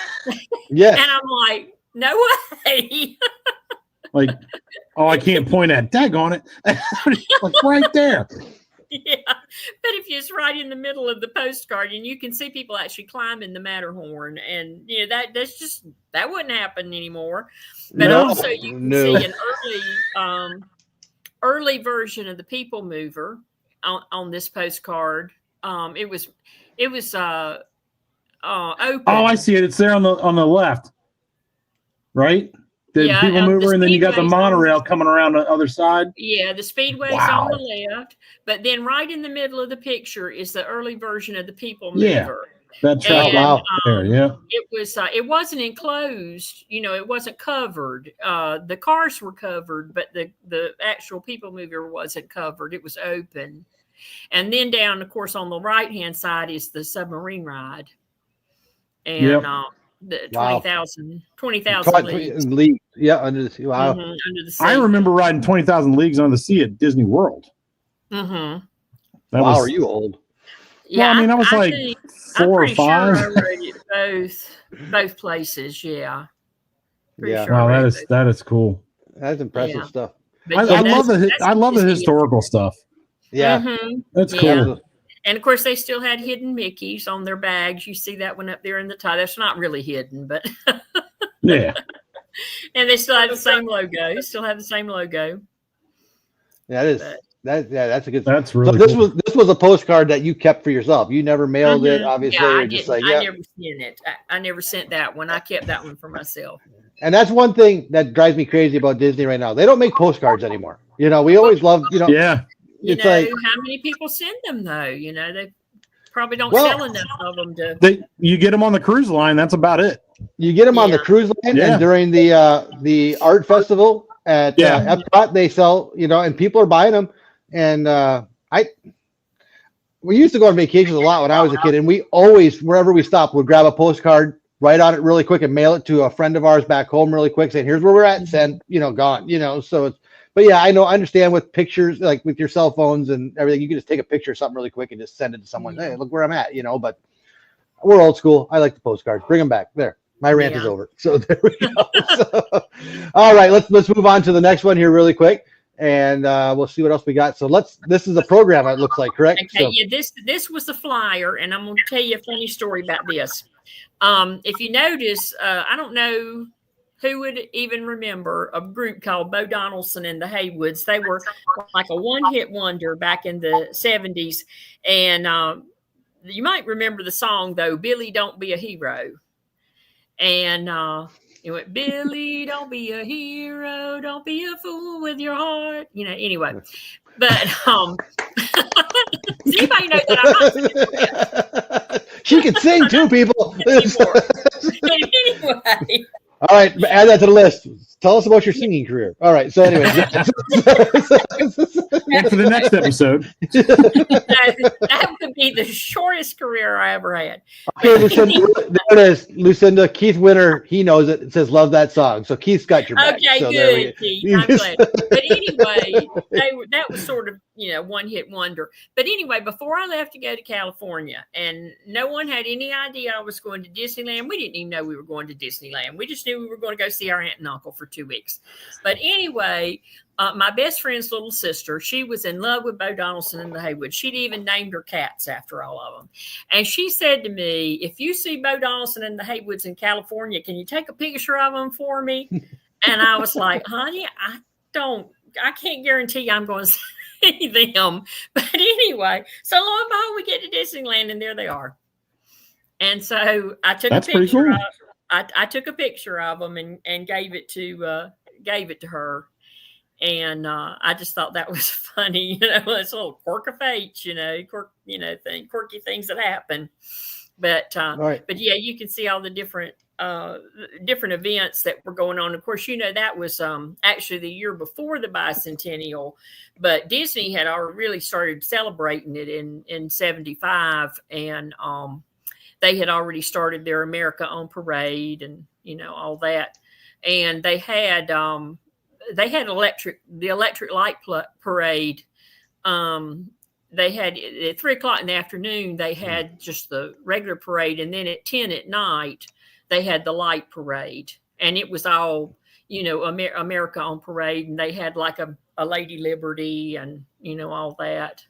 Yeah. And I'm like, no way. Like, I can't point at. Dag on it. Like right there. Yeah. But if you're right in the middle of the postcard and you can see people actually climbing the Matterhorn, and that wouldn't happen anymore. But also you can see an early version of the People Mover on this postcard. It was open. Oh, I see it. It's there on the left, right? The People Mover, and then you got the monorail coming around the other side. Yeah, the Speedway's on the left, but then right in the middle of the picture is the early version of the People Mover. That track there, yeah. It wasn't enclosed, it wasn't covered. The cars were covered, but the actual people mover wasn't covered. It was open. And then down, of course, on the right-hand side is the submarine ride. And the 20,000 leagues. Yeah, under the sea. Wow. Under the sea. I remember riding 20,000 leagues under the sea at Disney World. Mm-hmm. Are you old? Yeah, well, I mean, I was like 4 or 5. Sure I rode it both places. Yeah. Sure wow, that is cool. That's impressive stuff. I love the historical stuff. Yeah, that's cool. And of course, they still had hidden Mickeys on their bags. You see that one up there in the top. That's not really hidden, but yeah. And they still have the same logo. Yeah, it is. That's a good. That's really. So this was a postcard that you kept for yourself. You never mailed it, obviously. Yeah, I never sent it. I never sent that one. I kept that one for myself. And that's one thing that drives me crazy about Disney right now. They don't make postcards anymore. We always loved. Yeah. It's like, how many people send them though? They probably don't sell enough of them to. You get them on the cruise line. That's about it. You get them on the cruise line, and during the art festival at Epcot, they sell. And people are buying them. And we used to go on vacations a lot when I was a kid, and we always, wherever we stopped, would grab a postcard, write on it really quick, and mail it to a friend of ours back home really quick, saying, "Here's where we're at," and send, gone. So it's. But yeah, I understand with pictures, like with your cell phones and everything, you can just take a picture of something really quick and just send it to someone. Hey, look where I'm at, But we're old school. I like the postcards. Bring them back. There, my rant is over. So there we go. All right, let's move on to the next one here really quick, and we'll see what else we got. So this is a program. It looks like, correct? Okay. So, this was the flyer, and I'm going to tell you a funny story about this. If you notice, I don't know who would even remember a group called Bo Donaldson and the Haywoods. They were like a one-hit wonder back in the 70s. And you might remember the song, though, Billy, Don't Be a Hero. And it went, Billy, don't be a hero. Don't be a fool with your heart. Anyway. But does anybody know that? She can sing, too, people. Anyway. All right, add that to the list. Tell us about your singing career. All right, so anyway. And for the next episode. That would be the shortest career I ever had. Okay, Lucinda, there it is. Lucinda, Keith Winter, he knows it. It says, love that song. So Keith's got your back. Okay, so good, Keith. I'm glad. But anyway, that was sort of, one-hit wonder. But anyway, before I left to go to California, and no one had any idea I was going to Disneyland. We didn't even know we were going to Disneyland. We just knew we were going to go see our aunt and uncle for 2 weeks. But anyway, my best friend's little sister, she was in love with Bo Donaldson and the Haywoods. She'd even named her cats after all of them. And she said to me, if you see Bo Donaldson and the Haywoods in California, can you take a picture of them for me? And I was like, honey, I can't guarantee I'm going to see them. But anyway, so lo and behold, we get to Disneyland and there they are. And so I took a picture of I took a picture of them and gave it to her, and I just thought that was funny. It's a little quirk of fate, quirky things that happen. But right. But yeah, you can see all the different events that were going on. Of course, that was actually the year before the bicentennial, but Disney had already really started celebrating it in 75, and they had already started their America on Parade and, all that. And they had the electric light parade. They had at 3:00 in the afternoon, they had just the regular parade. And then at 10 at night, they had the light parade. And it was all, America on Parade. And they had like a Lady Liberty and, all that.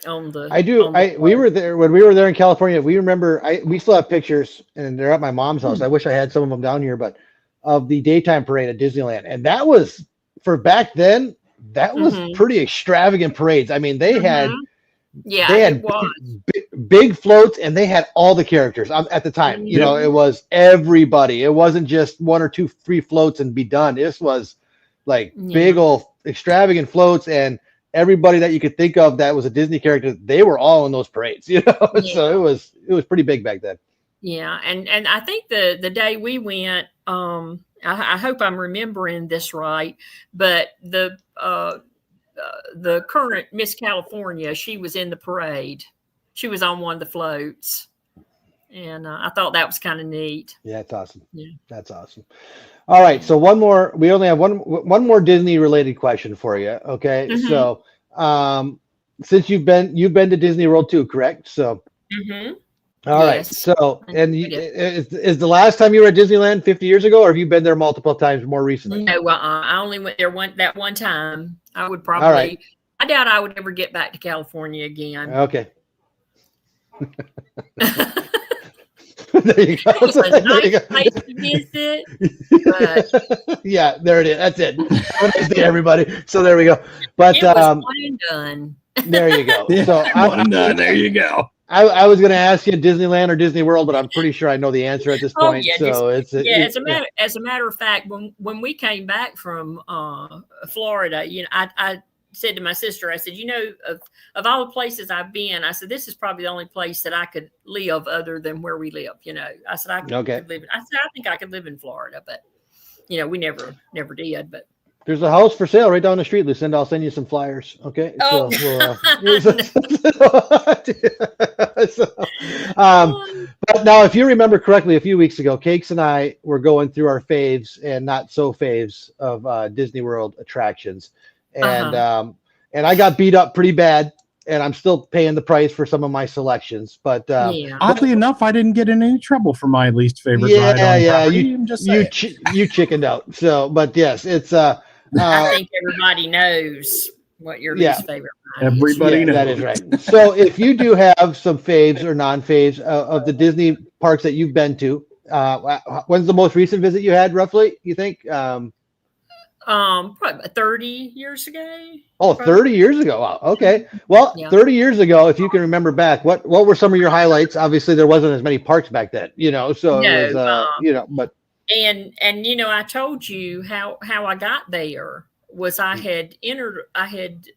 We were there when we were there in California. We remember we still have pictures, and they're at my mom's house. I wish I had some of them down here, but of the daytime parade at Disneyland. And that was, for back then, that was pretty extravagant parades. I mean, they had big floats, and they had all the characters at the time. It was everybody. It wasn't just 1 or 2, 3 floats and be done. This was like big old extravagant floats, and everybody that you could think of that was a Disney character, they were all in those parades, you know. Yeah. So it was pretty big back then. Yeah, and I think the day we went, I hope I'm remembering this right, but the current Miss California, she was in the parade. She was on one of the floats, and I thought that was kind of neat. Yeah, it's awesome. Yeah, that's awesome. All right, so one more. We only have one more Disney related question for you. Okay, Mm-hmm. So since you've been to Disney World too, correct? So. Mm-hmm. All right. Yes. So, and is the last time you were at Disneyland 50 years ago, or have you been there multiple times more recently? No, I only went there that one time. I would probably. All right. I doubt I would ever get back to California again. Okay. There you go. It was a nice place to visit. But yeah, there it is. That's it. Have a nice day, everybody. So there we go. But it was one and done. There you go. Yeah, so I'm done. There you go. I was going to ask you Disneyland or Disney World, but I'm pretty sure I know the answer at this point. Yeah, so as a matter of fact, when we came back from Florida, you know, I said to my sister, I said, you know, of all the places I've been, I said, this is probably the only place that I could live other than where we live. You know, I said, I could live. I said, I think I could live in Florida, but you know, we never did. But there's a house for sale right down the street, Lucinda. I'll send you some flyers. Okay. Oh. But now, if you remember correctly, a few weeks ago, Cakes and I were going through our faves and not so faves of Disney World attractions. And and I got beat up pretty bad, and I'm still paying the price for some of my selections. But oddly enough, I didn't get in any trouble for my least favorite ride. You chickened out. So, but yes, it's I think everybody knows what your least favorite ride is. Everybody knows. That is right. So, if you do have some faves or non-faves of the Disney parks that you've been to, when's the most recent visit you had, roughly? You think? Probably 30 years ago. Oh, 30 years ago. Wow. Okay. Well, 30 years ago, if you can remember back, what were some of your highlights? Obviously, there wasn't as many parks back then, you know. So it was, you know, but and you know, I told you how I got there was I had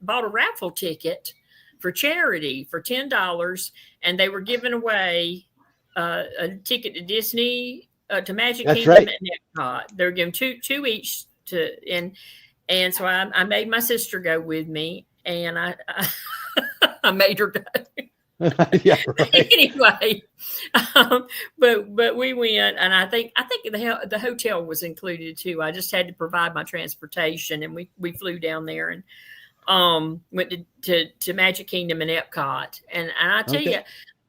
bought a raffle ticket for charity for $10, and they were giving away a ticket to Disney, to Magic Kingdom and Epcot. They were giving two each. And so I made my sister go with me, and I made her go. Yeah, right. Anyway, but we went, and I think the hotel was included too. I just had to provide my transportation, and we flew down there and went to Magic Kingdom and Epcot, and I tell you,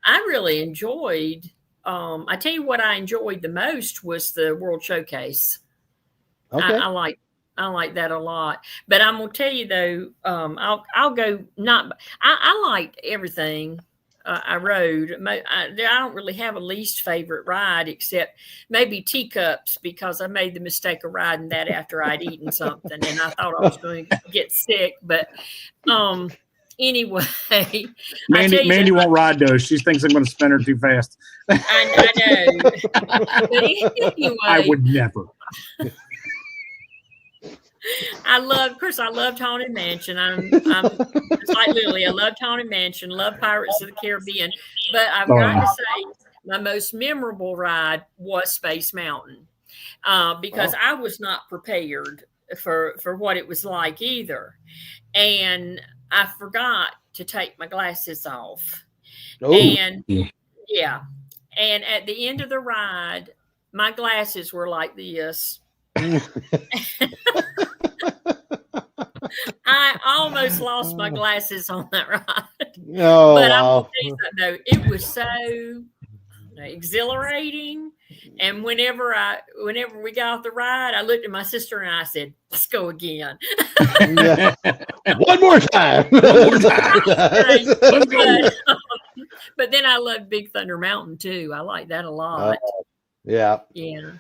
I really enjoyed. I tell you what I enjoyed the most was the World Showcase. Okay. I like that a lot, but I'm gonna tell you though, I'll go not. I liked everything I rode. I don't really have a least favorite ride except maybe Teacups, because I made the mistake of riding that after I'd eaten something and I thought I was going to get sick. But anyway, Mandy won't ride those. She thinks I'm going to spin her too fast. I know. But anyway, I would never. I loved Haunted Mansion. I'm just like Lily. I loved Haunted Mansion, love Pirates of the Caribbean. But I've got to say, my most memorable ride was Space Mountain, because I was not prepared for what it was like either. And I forgot to take my glasses off. Oh. And yeah. And at the end of the ride, my glasses were like this. I almost lost my glasses on that ride. Oh, but wow. I'm gonna tell you something, though, it was so exhilarating. And whenever we got off the ride, I looked at my sister and I said, "Let's go again." Yeah. One more time. But then I love Big Thunder Mountain too. I like that a lot. Yeah. Yeah.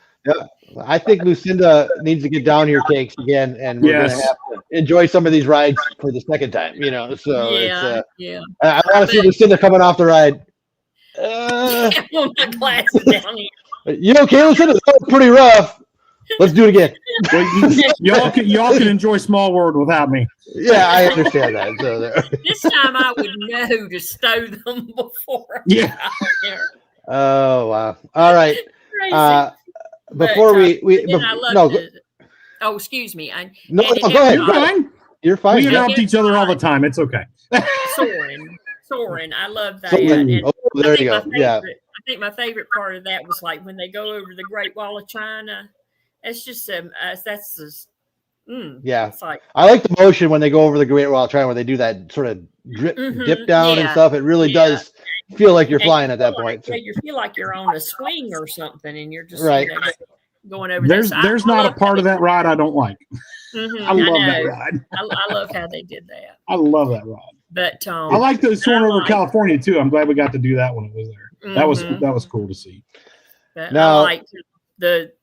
I think Lucinda needs to get down here, Cakes, again, and we're gonna have to enjoy some of these rides for the second time. You know, so I want to see Lucinda coming off the ride. My glasses down here. You okay, Lucinda? That was pretty rough. Let's do it again. Well, y'all can enjoy Small World without me. Yeah, I understand that. So this time I would know to stow them before. Yeah. Oh wow! All right. Crazy. Before oh, excuse me. No, go ahead. You're fine. You're fine. We adopt each other all the time. It's okay. Soaring. I love that. Soaring. Oh, there you go. Yeah. I think my favorite part of that was like when they go over the Great Wall of China. It's just that's just. Yeah, it's like, I like the motion when they go over the Great Wall of China, when they do that sort of dip down and stuff. It really does feel like you're flying at that point. You feel like you're on a swing or something, and you're just right. Going over. There's not a part of that ride I don't like. I love that ride. I love how they did that. I love that ride. But I like those soaring over California too. I'm glad we got to do that when it was there. That was cool to see. But I like the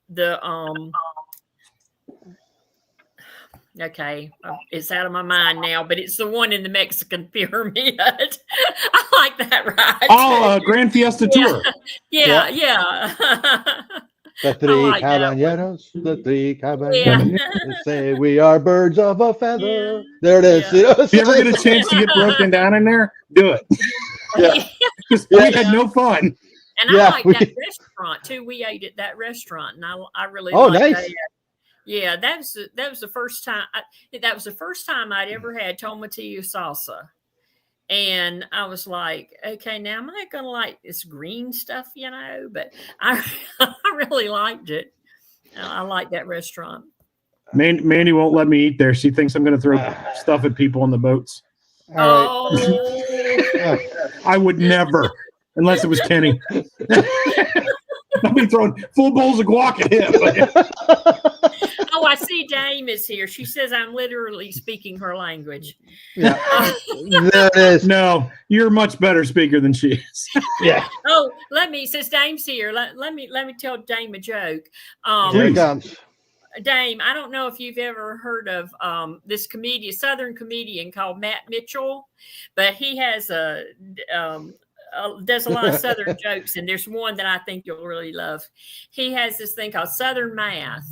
okay, it's out of my mind now, but it's the one in the Mexican pyramid. I like that ride. Oh, Grand Fiesta Tour. Yeah. The three caballeros, say we are birds of a feather. There it is. Yeah. If you ever get a chance to get broken down in there, do it. We had no fun. And I like that restaurant too. We ate at that restaurant, and I really liked that. Yeah, that was the first time. That was the first time I'd ever had tomatillo salsa, and I was like, okay, now am I gonna like this green stuff, But I really liked it. I like that restaurant. Mandy won't let me eat there. She thinks I'm gonna throw stuff at people on the boats. Oh, I would never, unless it was Kenny. I'll be throwing full bowls of guac at him. Oh, I see Dame is here. She says I'm literally speaking her language. Yeah. That is. No, you're a much better speaker than she is. Yeah. Oh, since Dame's here, let me tell Dame a joke. Here it comes. Dame, I don't know if you've ever heard of this Southern comedian called Matt Mitchell, but he has does a lot of Southern jokes, and there's one that I think you'll really love. He has this thing called Southern Math,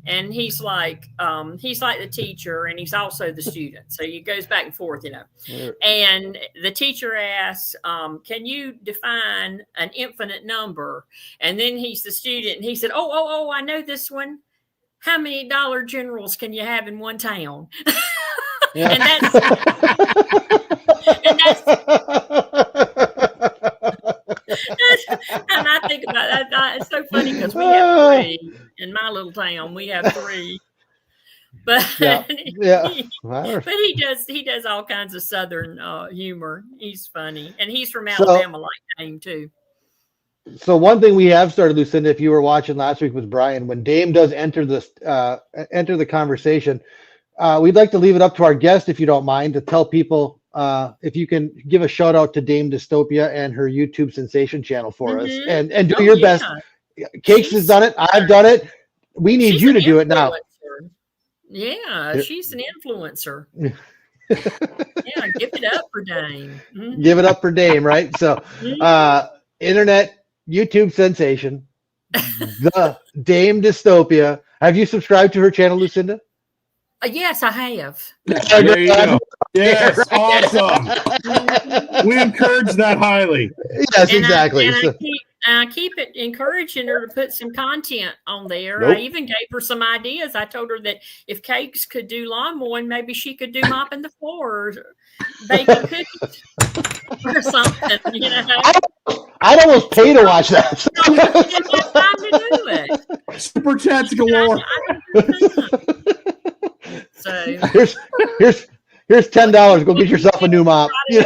and he's like the teacher, and he's also the student. So he goes back and forth, And the teacher asks, "Can you define an infinite number?" And then he's the student, and he said, "Oh, I know this one. How many Dollar Generals can you have in one town?" Yeah. and that's and I think about that. It's so funny because we have 3 in my little town. We have 3, but but he does all kinds of Southern humor. He's funny, and he's from Alabama, like Dame too. So one thing we have started, Lucinda, if you were watching last week with Brian, when Dame does enter the conversation, we'd like to leave it up to our guest, if you don't mind, to tell people if you can give a shout out to Dame Dystopia and her YouTube sensation channel for us, and do your best. Cakes has done it. I've done it. We need you to do it now. Yeah, she's an influencer. Yeah, give it up for Dame. Mm-hmm. Give it up for Dame, right? So, internet YouTube sensation, the Dame Dystopia. Have you subscribed to her channel, Lucinda? Yes, I have. There you go. Yes, awesome. We encourage that highly. Yes, exactly. I keep it encouraging her to put some content on there. Nope. I even gave her some ideas. I told her that if Cakes could do lawn mowing, maybe she could do mopping the floor, or baking cookies, or something. I'd almost pay to watch that. You have time to do it. Super chats galore. So here's $10. Go get yourself a new mop. Here's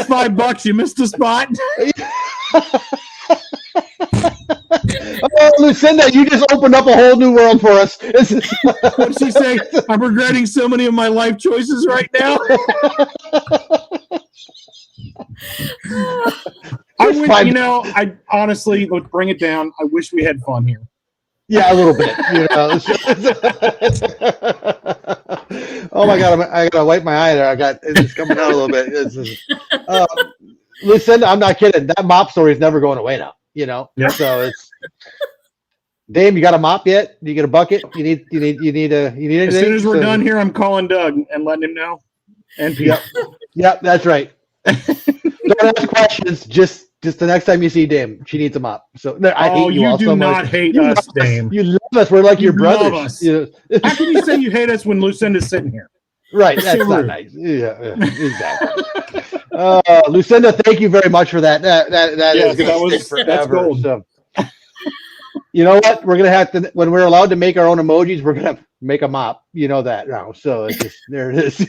$5. You missed a spot. Oh, Lucinda, you just opened up a whole new world for us. What'd she say? I'm regretting so many of my life choices right now. I honestly, let's bring it down. I wish we had fun here. Yeah, a little bit. Oh my God, I gotta wipe my eye there. It's coming out a little bit. Lucinda, I'm not kidding. That mop story is never going away now. Yep. Yep. So it's Dame, you got a mop yet? Do you get a bucket? You need anything? As soon as we're done here, I'm calling Doug and letting him know. And Pete. Yep, that's right. Don't ask questions. Just the next time you see Dame, she needs a mop. So I hate you all do so not much. hate You us, love Dame. You love us. We're like your brothers. Love us. How can you say you hate us when Lucinda's sitting here? Right, that's not nice. Yeah, exactly. Lucinda, thank you very much for that. That is going to stick forever. That's gold. So, you know what? We're gonna have to, when we're allowed to make our own emojis, we're gonna make a mop. You know that now. So it's just there it is.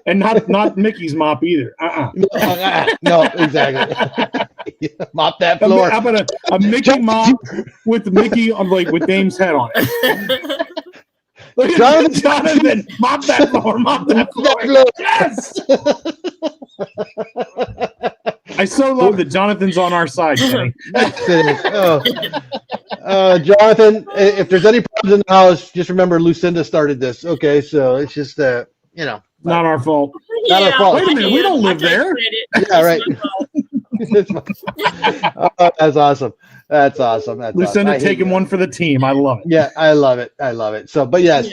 And not Mickey's mop either. No, exactly. Mop that floor. How about a Mickey mop with Mickey with Dame's head on it? Look at Jonathan, mop that floor, mop that floor. Yes. I so love that Jonathan's on our side, Kenny. Jonathan, if there's any problems in the house, just remember Lucinda started this. Okay, so it's just not our fault. Not our fault. Wait a minute, we don't live there. Yeah, right. That's awesome. That's awesome. That's Lucinda awesome. taking one for the team. I love it. Yeah, I love it. I love it. So, but yes.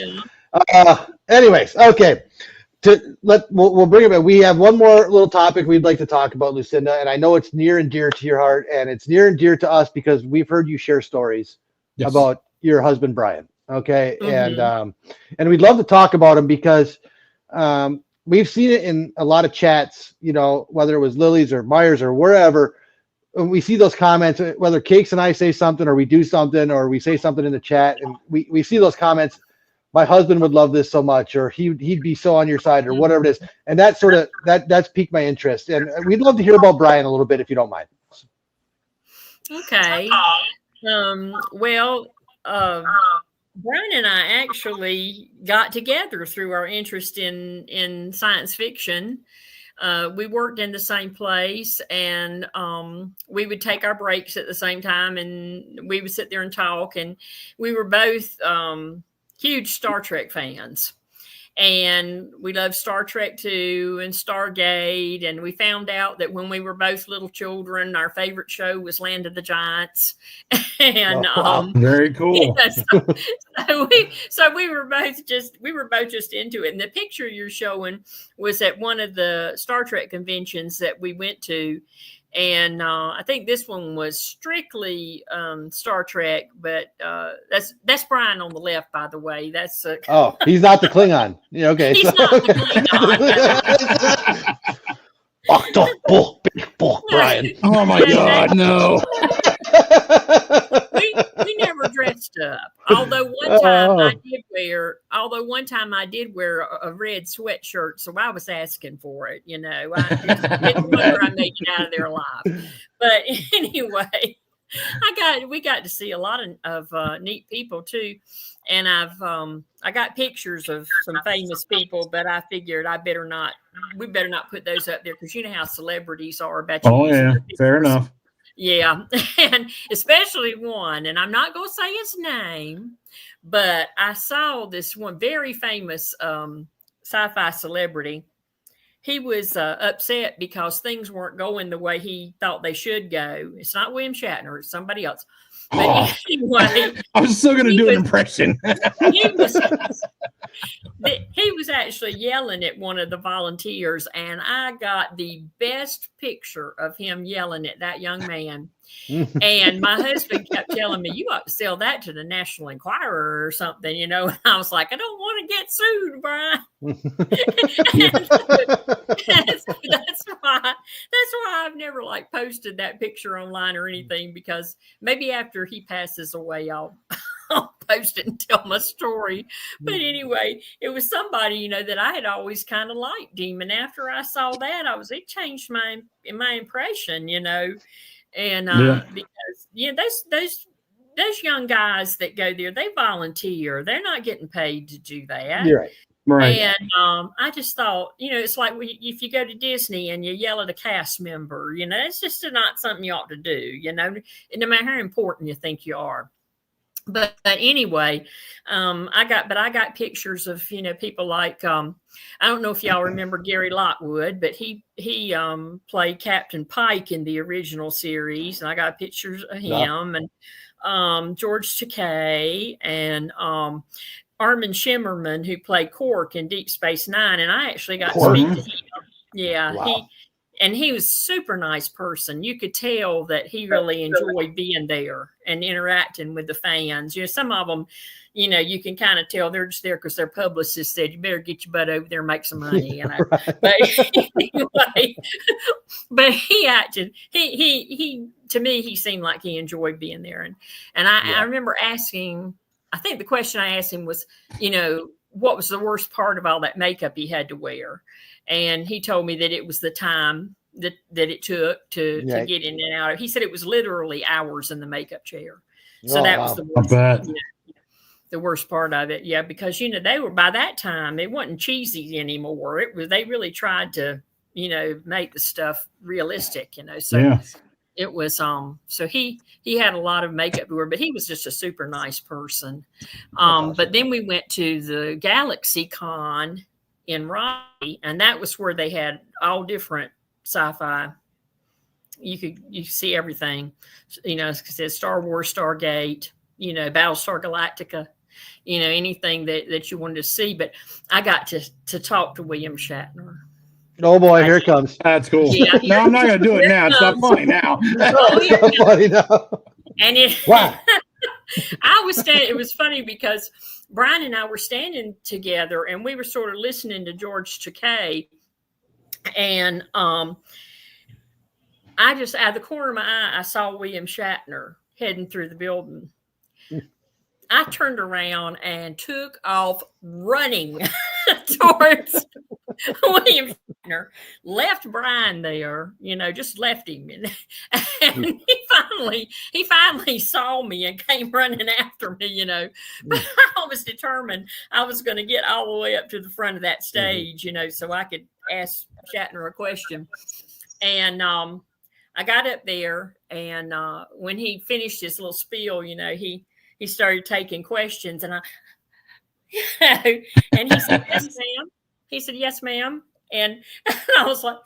Yeah. Anyways, okay. We'll bring it back. We have one more little topic we'd like to talk about, Lucinda, and I know it's near and dear to your heart, and it's near and dear to us because we've heard you share stories about your husband Brian. Okay, and we'd love to talk about him because we've seen it in a lot of chats. Whether it was Lily's or Myers or wherever, when we see those comments, whether Cakes and I say something or we do something or we say something in the chat, and we see those comments. My husband would love this so much, or he'd be so on your side, or whatever it is. And that's that's piqued my interest. And we'd love to hear about Brian a little bit, if you don't mind. Okay. Brian and I actually got together through our interest in science fiction. We worked in the same place, and we would take our breaks at the same time, and we would sit there and talk. And we were both huge Star Trek fans, and we loved Star Trek 2 and Stargate. And we found out that when we were both little children, our favorite show was Land of the Giants. And very cool. So we were both just into it. And the picture you're showing was at one of the Star Trek conventions that we went to. And I think this one was strictly Star Trek, but that's Brian on the left, by the way. That's he's not the Klingon. Yeah, okay. He's not the Klingon. Brian. Oh my God, no. We never dressed up. Although one time I did wear a red sweatshirt, so I was asking for it. I didn't wonder I made it out of there alive. But anyway, we got to see a lot of neat people too, and I got pictures of some famous people, but I figured we better not put those up there because you know how celebrities are about. Oh yeah, fair enough. Yeah, and especially one, and I'm not going to say his name, but I saw this one very famous sci-fi celebrity. He was upset because things weren't going the way he thought they should go. It's not William Shatner, it's somebody else. But anyway, I was still going to do an impression. He was actually yelling at one of the volunteers, and I got the best picture of him yelling at that young man. And my husband kept telling me, "You ought to sell that to the National Enquirer or something," And I was like, "I don't want to get sued, Brian." That's why I've never posted that picture online or anything, because maybe after he passes away, I'll post it and tell my story. But anyway, it was somebody, that I had always kind of liked him. And after I saw that, it changed my impression, And because those young guys that go there, they volunteer. They're not getting paid to do that. You're right. Right. And I just thought, it's like if you go to Disney and you yell at a cast member, it's just not something you ought to do, no matter how important you think you are. But anyway, I got pictures of, people like, I don't know if y'all remember Gary Lockwood, but he played Captain Pike in the original series. And I got pictures of him and George Takei and Armin Shimmerman, who played Quark in Deep Space Nine. And I actually got to speak to him. Yeah. Wow. He was a super nice person. You could tell that he really enjoyed being there and interacting with the fans. Some of them, you can kind of tell they're just there because their publicist said, you better get your butt over there and make some money. Right. But anyway, but he acted, he to me, he seemed like he enjoyed being there. And I remember asking, I think the question I asked him was, what was the worst part of all that makeup he had to wear? And he told me that it was the time that it took to get in and out. He said it was literally hours in the makeup chair. So that was the worst, the worst part of it. Yeah, because, they were, by that time, it wasn't cheesy anymore. They really tried to, make the stuff realistic, So it was, so he had a lot of makeup to wear, but he was just a super nice person. But then we went to the Galaxy Con in Raleigh, and that was where they had all different sci-fi. You see everything, it says Star Wars, Stargate, Battlestar Galactica, anything that you wanted to see. But I got to talk to William Shatner. Oh boy, here it comes. That's cool. Yeah, no, I'm not going to do it now. It's not funny now. It's not funny now. And wow. It was funny because Brian and I were standing together and we were sort of listening to George Takei. And I just, out of the corner of my eye, I saw William Shatner heading through the building. I turned around and took off running towards William Shatner, left Brian there, just left him. And he finally saw me and came running after me, But I was determined I was going to get all the way up to the front of that stage, so I could ask Shatner a question. And I got up there, and when he finished his little spiel, he started taking questions, and and he said, "Yes, ma'am." He said, "Yes, ma'am." And I was like,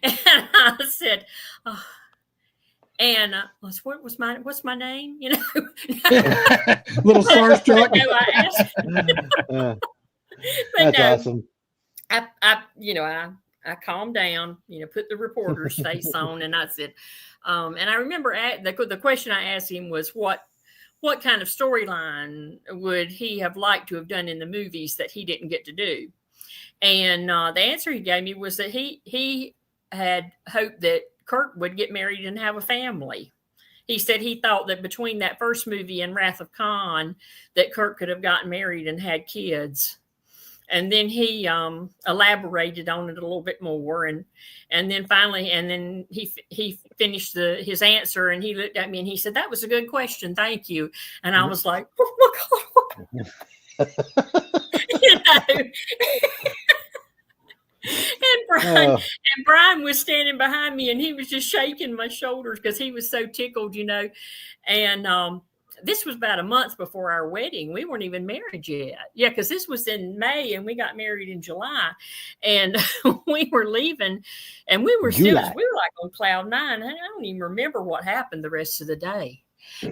and I said, oh. And what's my name? Little starstruck. That's awesome. I calmed down, put the reporter's face on, and I said, and I remember the question I asked him was what kind of storyline would he have liked to have done in the movies that he didn't get to do? And the answer he gave me was that he had hoped that Kirk would get married and have a family. He said he thought that between that first movie and Wrath of Khan, that Kirk could have gotten married and had kids. And then he elaborated on it a little bit more, and then finally, he finished his answer, and he looked at me and he said, "That was a good question, thank you." And I was like, "Oh my God!" And Brian was standing behind me, and he was just shaking my shoulders because he was so tickled, And this was about a month before our wedding. We weren't even married yet. Yeah, because this was in May, and we got married in July. And we were leaving, and we were still, we were like on cloud nine. I don't even remember what happened the rest of the day. We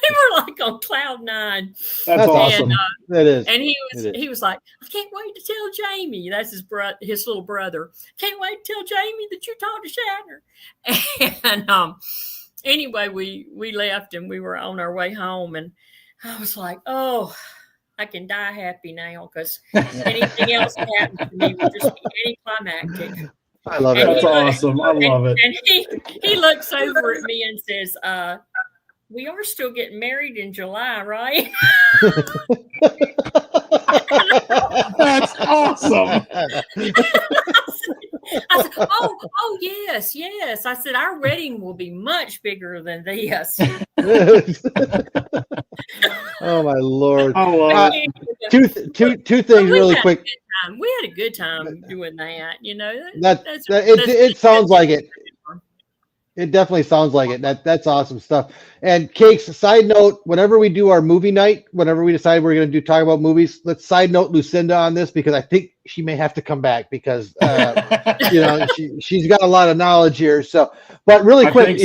were like on cloud nine. That's awesome. That is. And he was like, "I can't wait to tell Jamie." That's his little brother. "Can't wait to tell Jamie that you talked to Shatner." And anyway, we left and we were on our way home, and I was like, "Oh, I can die happy now because anything else that happens to me would just be anticlimactic." I love it. That's awesome. I love it. And he looks over at me and says, "We are still getting married in July, right?" That's awesome. I said, oh, yes. I said, "Our wedding will be much bigger than this." Oh my Lord! I love it. Two things really quick. We had a good time doing that. It sounds like it. It definitely sounds like it. That's awesome stuff. And Cakes, side note, whenever we do our movie night, whenever we decide we're going to talk about movies, let's side note Lucinda on this because I think she may have to come back because she's got a lot of knowledge here. So, but really quick,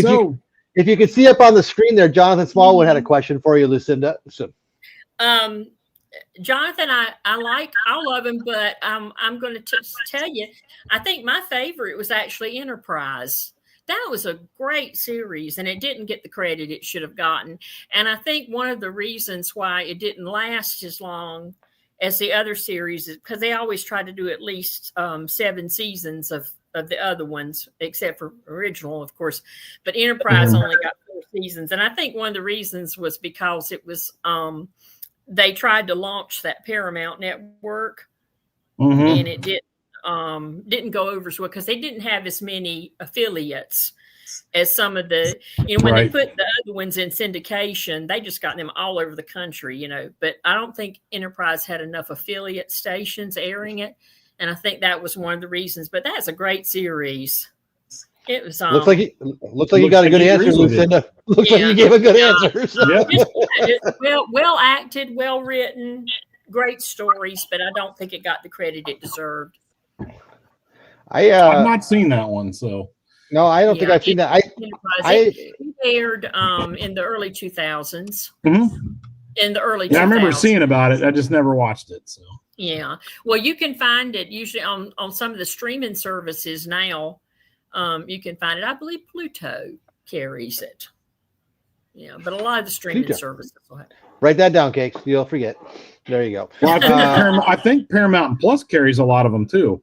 if you could see up on the screen there, Jonathan Smallwood had a question for you, Lucinda. So, Jonathan, I like all of them, but I'm going to tell you, I think my favorite was actually Enterprise. That was a great series, and it didn't get the credit it should have gotten. And I think one of the reasons why it didn't last as long as the other series is because they always try to do at least 7 seasons of the other ones, except for original, of course. But Enterprise only got 4 seasons. And I think one of the reasons was because it was they tried to launch that Paramount network, and it didn't go over as well because they didn't have as many affiliates as some of the, when they put the other ones in syndication, they just got them all over the country, but I don't think Enterprise had enough affiliate stations airing it. And I think that was one of the reasons, but that's a great series. It was looks like you got a good answer, Lucinda. Looks like you gave a good answer. So. Well acted, well written, great stories, but I don't think it got the credit it deserved. I've not seen that one, so no, I don't think I've seen that. It aired in the early 2000s. In the early 2000s. I remember seeing about it. I just never watched it. So yeah, well, you can find it usually on some of the streaming services now. You can find it. I believe Pluto carries it. Yeah, but a lot of the streaming services will have it. Write that down, Cakes. You'll forget. There you go. Well, I think Paramount Plus carries a lot lot of them too.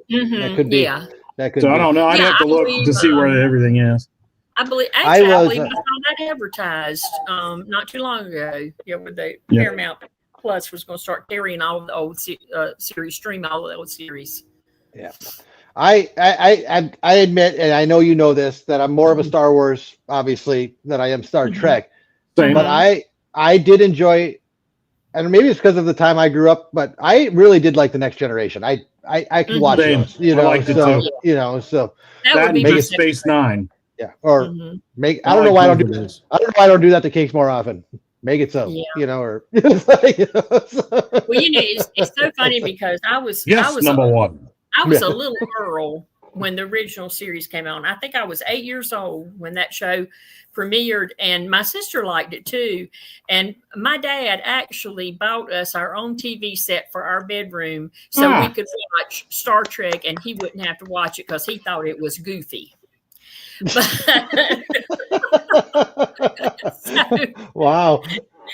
That could be. Yeah. That could so be. I don't know. I'd have to look to see where everything is. I believe I saw that advertised not too long ago. With the Paramount Plus was going to start carrying all of the old series, stream all of the old series. Yeah. I admit, and I know you know this, that I'm more of a Star Wars, obviously, than I am Star Trek. Same. But I did enjoy, and maybe it's because of the time I grew up, but I really did like the Next Generation. I could watch those, I liked it too. So that would be make it Space Nine. Yeah, or I don't know why I don't do this. I don't know why I don't do that to Cakes more often. Make it so, or well, it's so funny because I was number one. I was a little girl when the original series came on. I think I was 8 years old when that show premiered, and my sister liked it too. And my dad actually bought us our own TV set for our bedroom so we could watch Star Trek, and he wouldn't have to watch it because he thought it was goofy. Wow.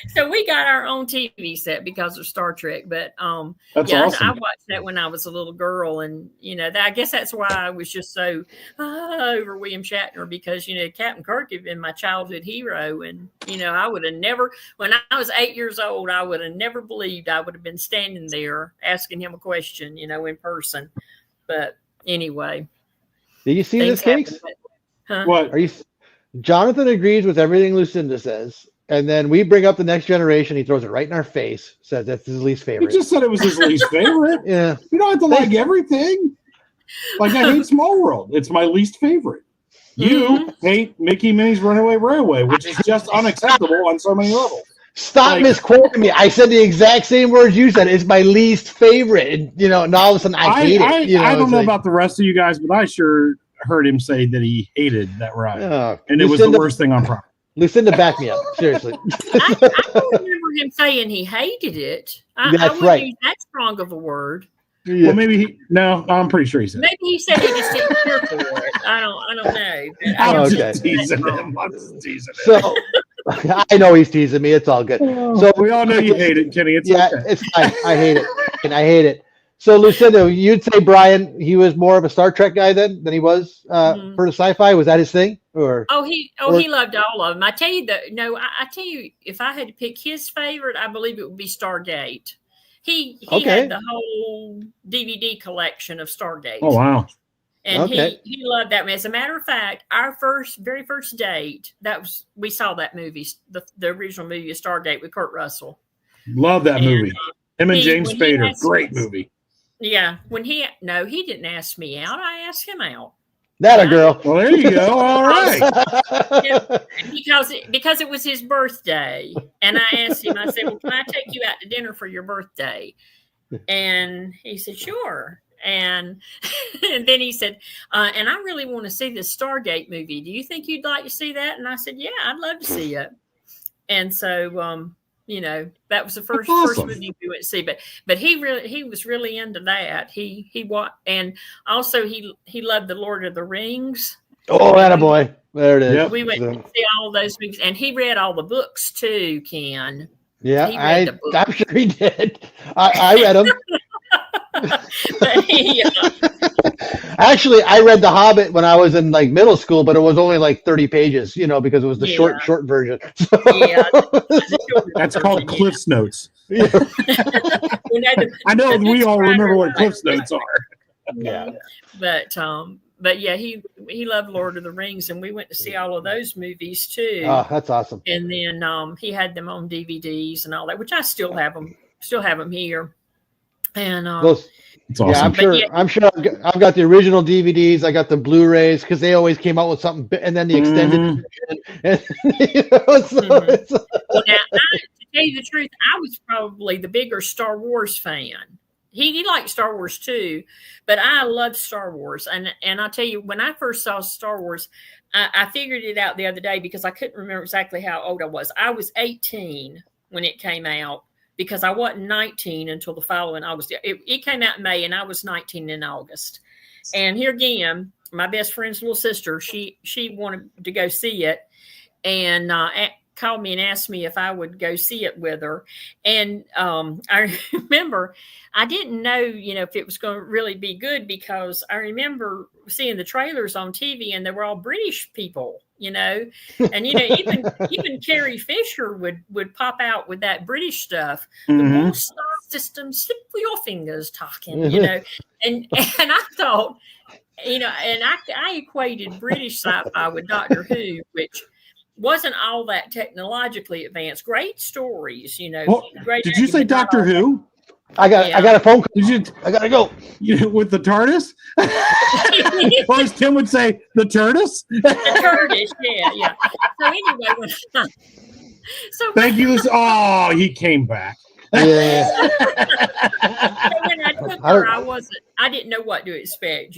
So we got our own TV set because of Star Trek, but that's awesome. I watched that when I was a little girl, and I guess that's why I was just so over William Shatner because Captain Kirk had been my childhood hero, and I would have never, when I was 8 years old, I would have never believed I would have been standing there asking him a question, in person. But anyway, do you see this, Cakes? Huh? What are you? Jonathan agrees with everything Lucinda says. And then we bring up the Next Generation. He throws it right in our face. Says that's his least favorite. He just said it was his least favorite. Yeah. You don't have to like everything. Like I hate Small World. It's my least favorite. You hate Mickey Minnie's Runaway Railway, which is just unacceptable on so many levels. Stop misquoting me. I said the exact same words you said. It's my least favorite. And and all of a sudden I hate it. I don't know about the rest of you guys, but I sure heard him say that he hated that ride. And it was the worst thing on property. Lucinda, back me up. Seriously. I don't remember him saying he hated it. I wouldn't use that strong of a word. Yeah. Well, maybe I'm pretty sure he said. Maybe he said he just didn't care for it. I don't know. I'm just teasing him. So I know he's teasing me. It's all good. So we all know you hate it, Kenny. It's okay. It's fine. I hate it, and I hate it. So Lucinda, you'd say Brian, he was more of a Star Trek guy than he was for the sci-fi. Was that his thing? He loved all of them. I tell you I tell you, if I had to pick his favorite, I believe it would be Stargate. He had the whole DVD collection of Stargate. Oh wow! And he loved that. As a matter of fact, our very first date, we saw that movie, the original movie of Stargate with Kurt Russell. Love that movie. Him and James Spader, great movie. Yeah, he didn't ask me out. I asked him out. That a girl. Well, there you go. All right. Because it was his birthday, and I asked him. I said, "Well, can I take you out to dinner for your birthday?" And he said, "Sure." And then he said, "And I really want to see this Stargate movie. Do you think you'd like to see that?" And I said, "Yeah, I'd love to see it." And so, that was the first movie we went to see. But he was really into that. And also he loved the Lord of the Rings. Oh, attaboy. There it is. Yep. We went to see all those movies, and he read all the books too, Ken. Yeah, I'm sure he did. I read them. Actually, I read The Hobbit when I was in like middle school, but it was only like 30 pages, because it was the short version. So. Yeah, that's called Cliff's Notes. Yeah. I know we all remember what Cliff's Notes are. Yeah, but yeah, he loved Lord of the Rings, and we went to see all of those movies too. Oh, that's awesome. And then he had them on DVDs and all that, which I still have them here. And it's awesome. Yeah, I'm sure I've got the original DVDs. I got the Blu-rays because they always came out with something, and then the extended edition. Well, now, to tell you the truth, I was probably the bigger Star Wars fan. He liked Star Wars too, but I loved Star Wars. And I'll tell you, when I first saw Star Wars, I figured it out the other day because I couldn't remember exactly how old I was. I was 18 when it came out because I wasn't 19 until the following August. It came out in May, and I was 19 in August. And here again, my best friend's little sister, she wanted to go see it, and called me and asked me if I would go see it with her. And I remember I didn't know, if it was going to really be good, because I remember seeing the trailers on TV and they were all British people, and, even Carrie Fisher would pop out with that British stuff. Mm-hmm. The whole star system, slip your fingers talking, and I thought, and I equated British sci-fi with Doctor Who, which wasn't all that technologically advanced. Great stories, Well, great. Did you say Doctor Who? I got a phone call. I gotta go. With the TARDIS? Or as Tim would say, the TARDIS? The TARDIS, yeah. So anyway, thank you. Oh, he came back. Yeah. So when I took her, I didn't know what to expect,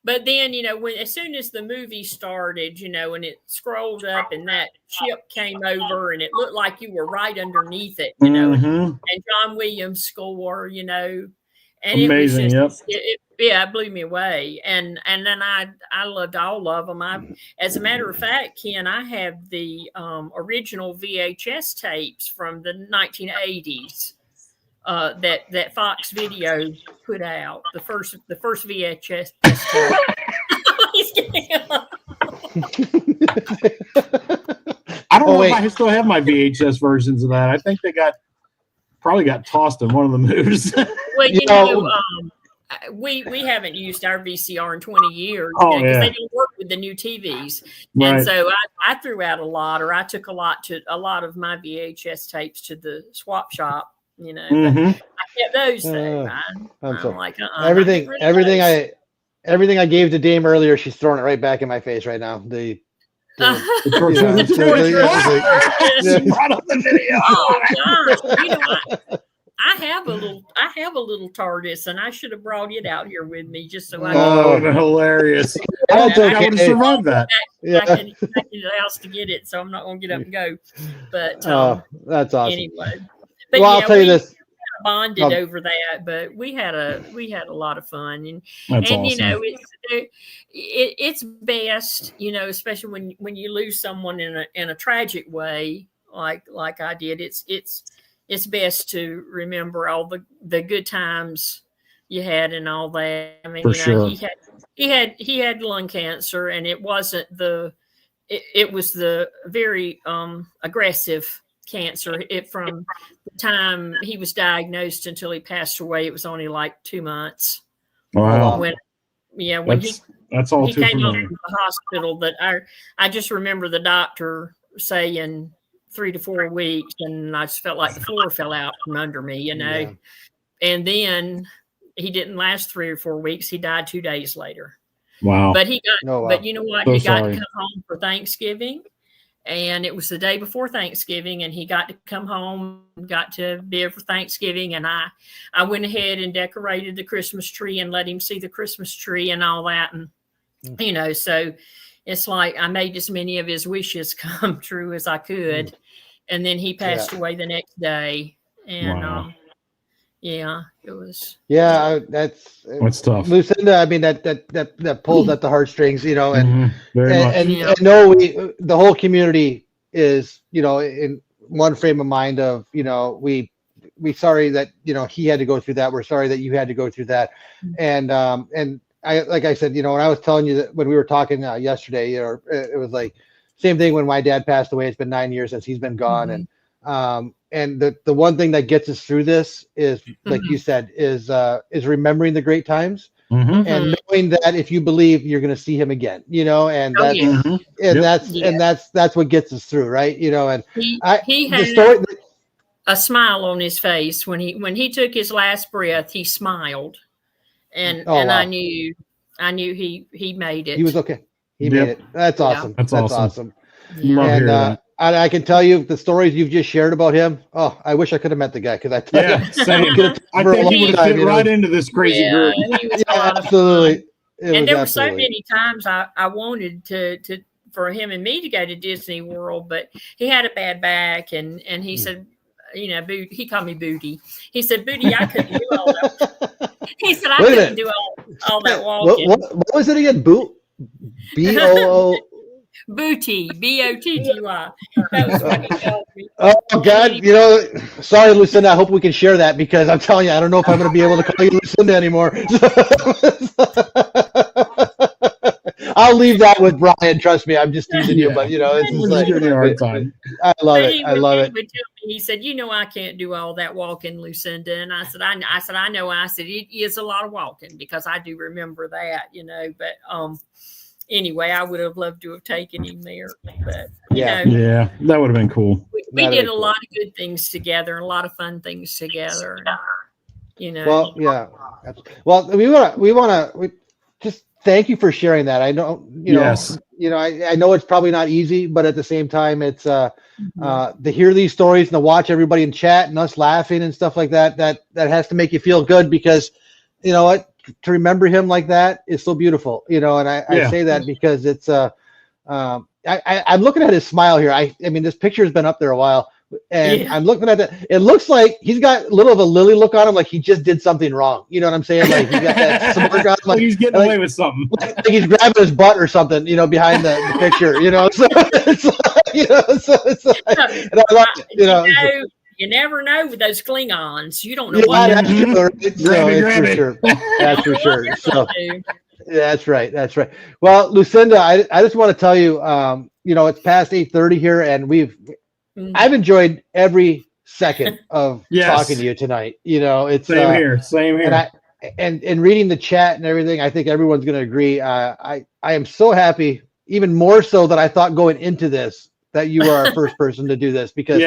But then, as soon as the movie started, and it scrolled up and that ship came over and it looked like you were right underneath it, Mm-hmm. and John Williams' score, and amazing, it was just, it blew me away. And then I loved all of them. As a matter of fact, Ken, I have the original VHS tapes from the 1980s. That Fox Video put out, the first VHS tape. I don't know if I still have my VHS versions of that. I think they probably got tossed in one of the moves. Well, we haven't used our VCR in 20 years because they didn't work with the new TVs, and so I threw out a lot, or I took a lot of my VHS tapes to the swap shop. Mm-hmm. I kept those though. I'm like, everything I gave to Dame earlier, she's throwing it right back in my face right now. She brought up the video. Oh gosh! I have a little TARDIS, and I should have brought it out here with me just so I. Oh, hilarious! I would have survived that. I can to the house to get it, so I'm not going to get up and go. But that's awesome. Anyway. But well, I'll tell you this. Bonded over that, but we had a lot of fun, and awesome. It's best, especially when you lose someone in a tragic way, like I did. It's best to remember all the good times you had and all that. I mean, sure. he had lung cancer, and it wasn't it was the very aggressive cancer. From the time he was diagnosed until he passed away, it was only like 2 months. Wow. When that's all he too came familiar. home from the hospital, but I just remember the doctor saying 3 to 4 weeks, and I just felt like the floor fell out from under me, And then he didn't last 3 or 4 weeks. He died 2 days later. Wow. But he got, Oh, wow. but you know what? So he got sorry. to come home for Thanksgiving, and it was the day before Thanksgiving, and he got to come home, got to be here for Thanksgiving, and I went ahead and decorated the Christmas tree and let him see the Christmas tree and all that, and you know, so it's like I made as many of his wishes come true as I could, and then he passed away the next day, and Wow. yeah, it was. Yeah, that's tough. Lucinda, I mean that pulls at the heartstrings, you know, and Very much. and no, the whole community is, you know, in one frame of mind of, you know, we sorry that, you know, he had to go through that. We're sorry that you had to go through that, and I, like I said, you know, when I was telling you that when we were talking yesterday, you know, it was like same thing when my dad passed away. It's been 9 years since he's been gone, and the one thing that gets us through this is, like you said, is remembering the great times and knowing that if you believe, you're going to see him again, you know, and that's what gets us through, right? You know, and he had a smile on his face when he took his last breath. He smiled, and wow. I knew he made it. He was okay. He made it. That's awesome. That's awesome. Yeah. Love hearing that. And I can tell you the stories you've just shared about him. Oh, I wish I could have met the guy, because I tell you, same. I think he would have fit right into this crazy group. He was absolutely. And there were so many times I wanted to for him and me to go to Disney World, but he had a bad back, and he said, you know, he called me Booty. He said, Booty, I couldn't do all that. He said, I couldn't do all that walking. What was it again? B-O-O. Booty, B-O-T-G-Y. That was what he told me. Oh God, you know, sorry, Lucinda. I hope we can share that, because I'm telling you, I don't know if I'm going to be able to call you Lucinda anymore. I'll leave that with Brian. Trust me, I'm just teasing you, but you know, it's just like, a hard time. I love it. I love it. He said, "You know, I can't do all that walking, Lucinda." And I said, "I know." I said, "It is a lot of walking," because I do remember that, you know. But anyway, I would have loved to have taken him there. But you know, that would have been cool. We did a lot of good things together, and a lot of fun things together. And, you know. Well, yeah. Well, we want to just thank you for sharing that. I know, you know, I know it's probably not easy, but at the same time, it's to hear these stories and to watch everybody in chat and us laughing and stuff like that. That has to make you feel good, because you know what, to remember him like that is so beautiful, you know. And I say that because it's I'm looking at his smile here. I mean, this picture has been up there a while, and I'm looking at it. It looks like he's got a little of a lily look on him, like he just did something wrong. You know what I'm saying? Like he's got that smirk on, like he's getting away with something. Like he's grabbing his butt or something, you know, behind the picture. You know, so it's like, you know, so it's like, and I love it, you know. You never know with those Klingons. You don't know what. That's true. It's for sure. That's for sure. So that's right. That's right. Well, Lucinda, I just want to tell you, you know, it's past 8:30 here, and I've enjoyed every second of talking to you tonight. You know, it's same here. And reading the chat and everything, I think everyone's going to agree. I am so happy, even more so that I thought going into this that you were our first person to do this, because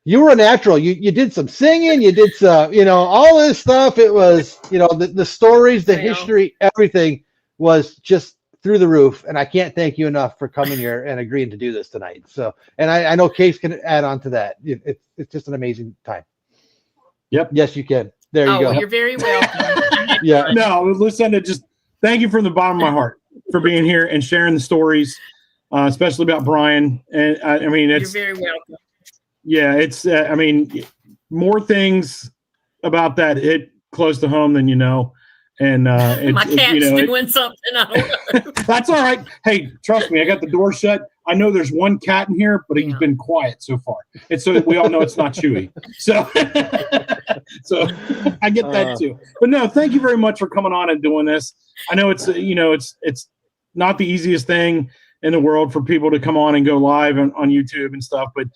you were a natural. You did some singing, you did some, you know, all this stuff. It was, you know, the stories, the history, everything was just through the roof. And I can't thank you enough for coming here and agreeing to do this tonight. So, and I know Case can add on to that. It's just an amazing time. Yep. Yes, you can. There you go. You're very welcome. No, Lucinda, just thank you from the bottom of my heart for being here and sharing the stories, especially about Brian. And I mean, you're very welcome. Yeah, it's. I mean, more things about that hit close to home than you know. And my cat's doing something. I don't know. That's all right. Hey, trust me, I got the door shut. I know there's one cat in here, but he's been quiet so far. And so we all know it's not Chewy. So, so I get that too. But no, thank you very much for coming on and doing this. I know it's it's not the easiest thing in the world for people to come on and go live on YouTube and stuff, but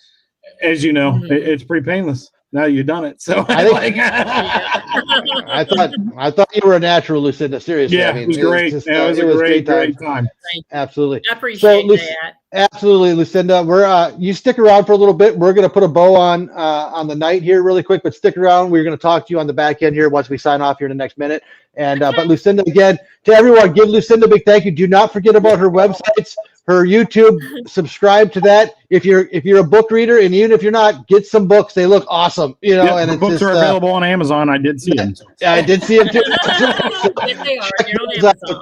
as you know, it's pretty painless. now you've done it. So I thought you were a natural, Lucinda. Seriously, yeah, I mean, it was great. It was a great time. Absolutely, I appreciate that. Absolutely, Lucinda. We're you stick around for a little bit. We're going to put a bow on the night here really quick, but stick around. We're going to talk to you on the back end here once we sign off here in the next minute. And but Lucinda, again, to everyone, give Lucinda a big thank you. Do not forget about her websites, her YouTube. Subscribe to that. If you're a book reader, and even if you're not, get some books. They look awesome, you know. And books are available on Amazon. I did see them. Yeah, I did see them too. Yes, they are. They're on Amazon.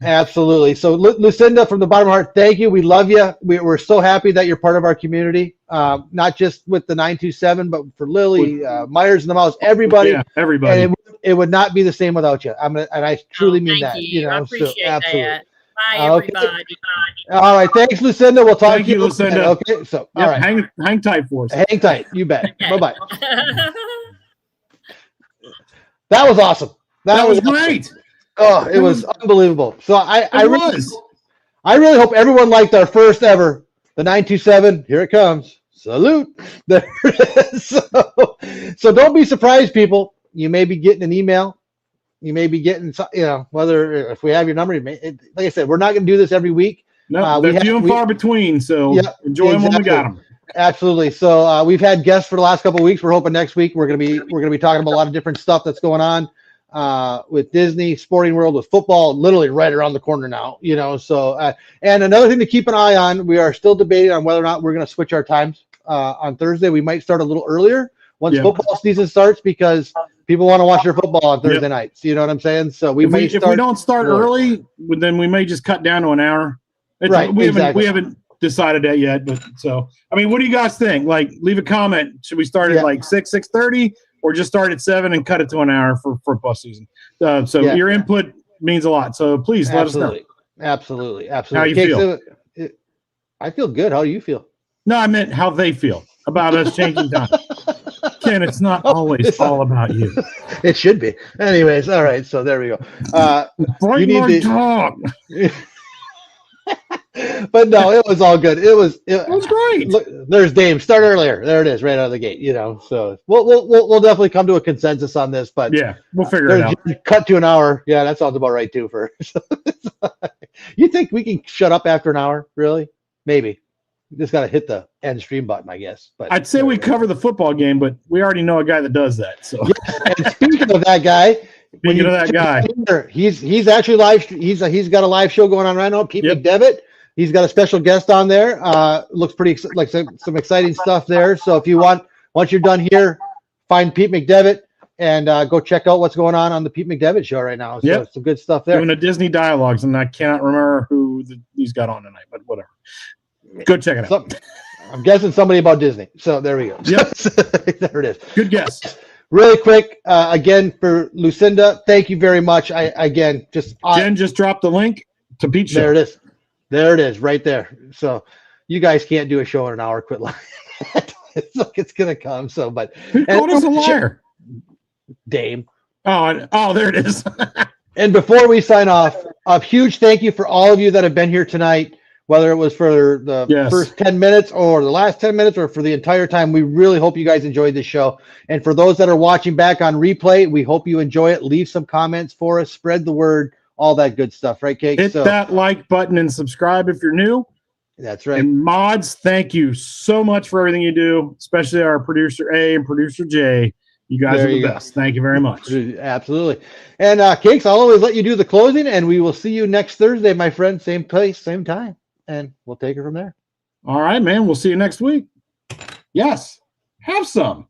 Absolutely. So, Lucinda, from the bottom of our heart, thank you. We love you. We're so happy that you're part of our community, not just with the 927, but for Lily, Myers and the Mouse, everybody. Yeah, everybody. And it would not be the same without you. And I truly mean that. You know, I appreciate absolutely. that. Bye, everybody. Okay. All right. Thanks, Lucinda. We'll talk to you, Lucinda. Okay. So, all right. Hang tight for us. Hang tight. You bet. Okay. Bye-bye. That was awesome. That was great. Oh, it was unbelievable. So I really hope everyone liked our first ever, the 927. Here it comes. Salute. There it is. So don't be surprised, people. You may be getting an email. You may be getting, whether if we have your number, like I said, we're not going to do this every week. No, they're few and far between. So enjoy them when we got them. Absolutely. So we've had guests for the last couple of weeks. We're hoping next week we're going to be talking about a lot of different stuff that's going on with Disney, sporting world, with football, literally right around the corner now. So and another thing to keep an eye on, we are still debating on whether or not we're going to switch our times on Thursday. We might start a little earlier once football season starts, because people want to watch their football on Thursday nights. You know what I'm saying? So if we don't start early, then we may just cut down to an hour. Right. We haven't decided that yet, but so I mean, what do you guys think? Like, leave a comment. Should we start at like 6:30, or just start at 7 and cut it to an hour for football season? Your input means a lot. So please let us know. Absolutely. How you feel? I feel good. How do you feel? No, I meant how they feel about us changing time. Ken, it's not always all about you. It should be. Anyways, all right. So there we go. You need to talk. But no, it was all good. It was great. Look, there's Dame. Start earlier. There it is, right out of the gate. So we'll definitely come to a consensus on this. But yeah, we'll figure it out. Cut to an hour. Yeah, that sounds about right too. You think we can shut up after an hour? Really? Maybe. Just got to hit the end stream button, I guess. But I'd say we cover the football game, but we already know a guy that does that. So, and speaking of that guy, he's actually live. He's got a live show going on right now. Pete McDevitt. He's got a special guest on there. Looks pretty like some exciting stuff there. So if you once you're done here, find Pete McDevitt and go check out what's going on the Pete McDevitt show right now. So some good stuff there. Doing a Disney Dialogues, and I cannot remember who he's got on tonight, but whatever. Go check it out. I'm guessing somebody about Disney. So there we go. Yep. There it is. Good guess. Really quick, again, for Lucinda, thank you very much. Jen just dropped the link to Pete's show. There it is. There it is, right there. So you guys can't do a show in an hour. Quit lying. It's gonna come. So, but who called us a liar? Dame. Oh, there it is. And before we sign off, a huge thank you for all of you that have been here tonight. Whether it was for the first 10 minutes or the last 10 minutes or for the entire time, we really hope you guys enjoyed this show. And for those that are watching back on replay, we hope you enjoy it. Leave some comments for us. Spread the word. All that good stuff. Right, Kate? Hit that like button and subscribe if you're new. That's right. And mods, thank you so much for everything you do, especially our producer A and producer J. You guys are the best. Thank you very much. Absolutely. And Cakes, I'll always let you do the closing, and we will see you next Thursday, my friend. Same place, same time. And we'll take it from there. All right, man. We'll see you next week. Yes. Have some.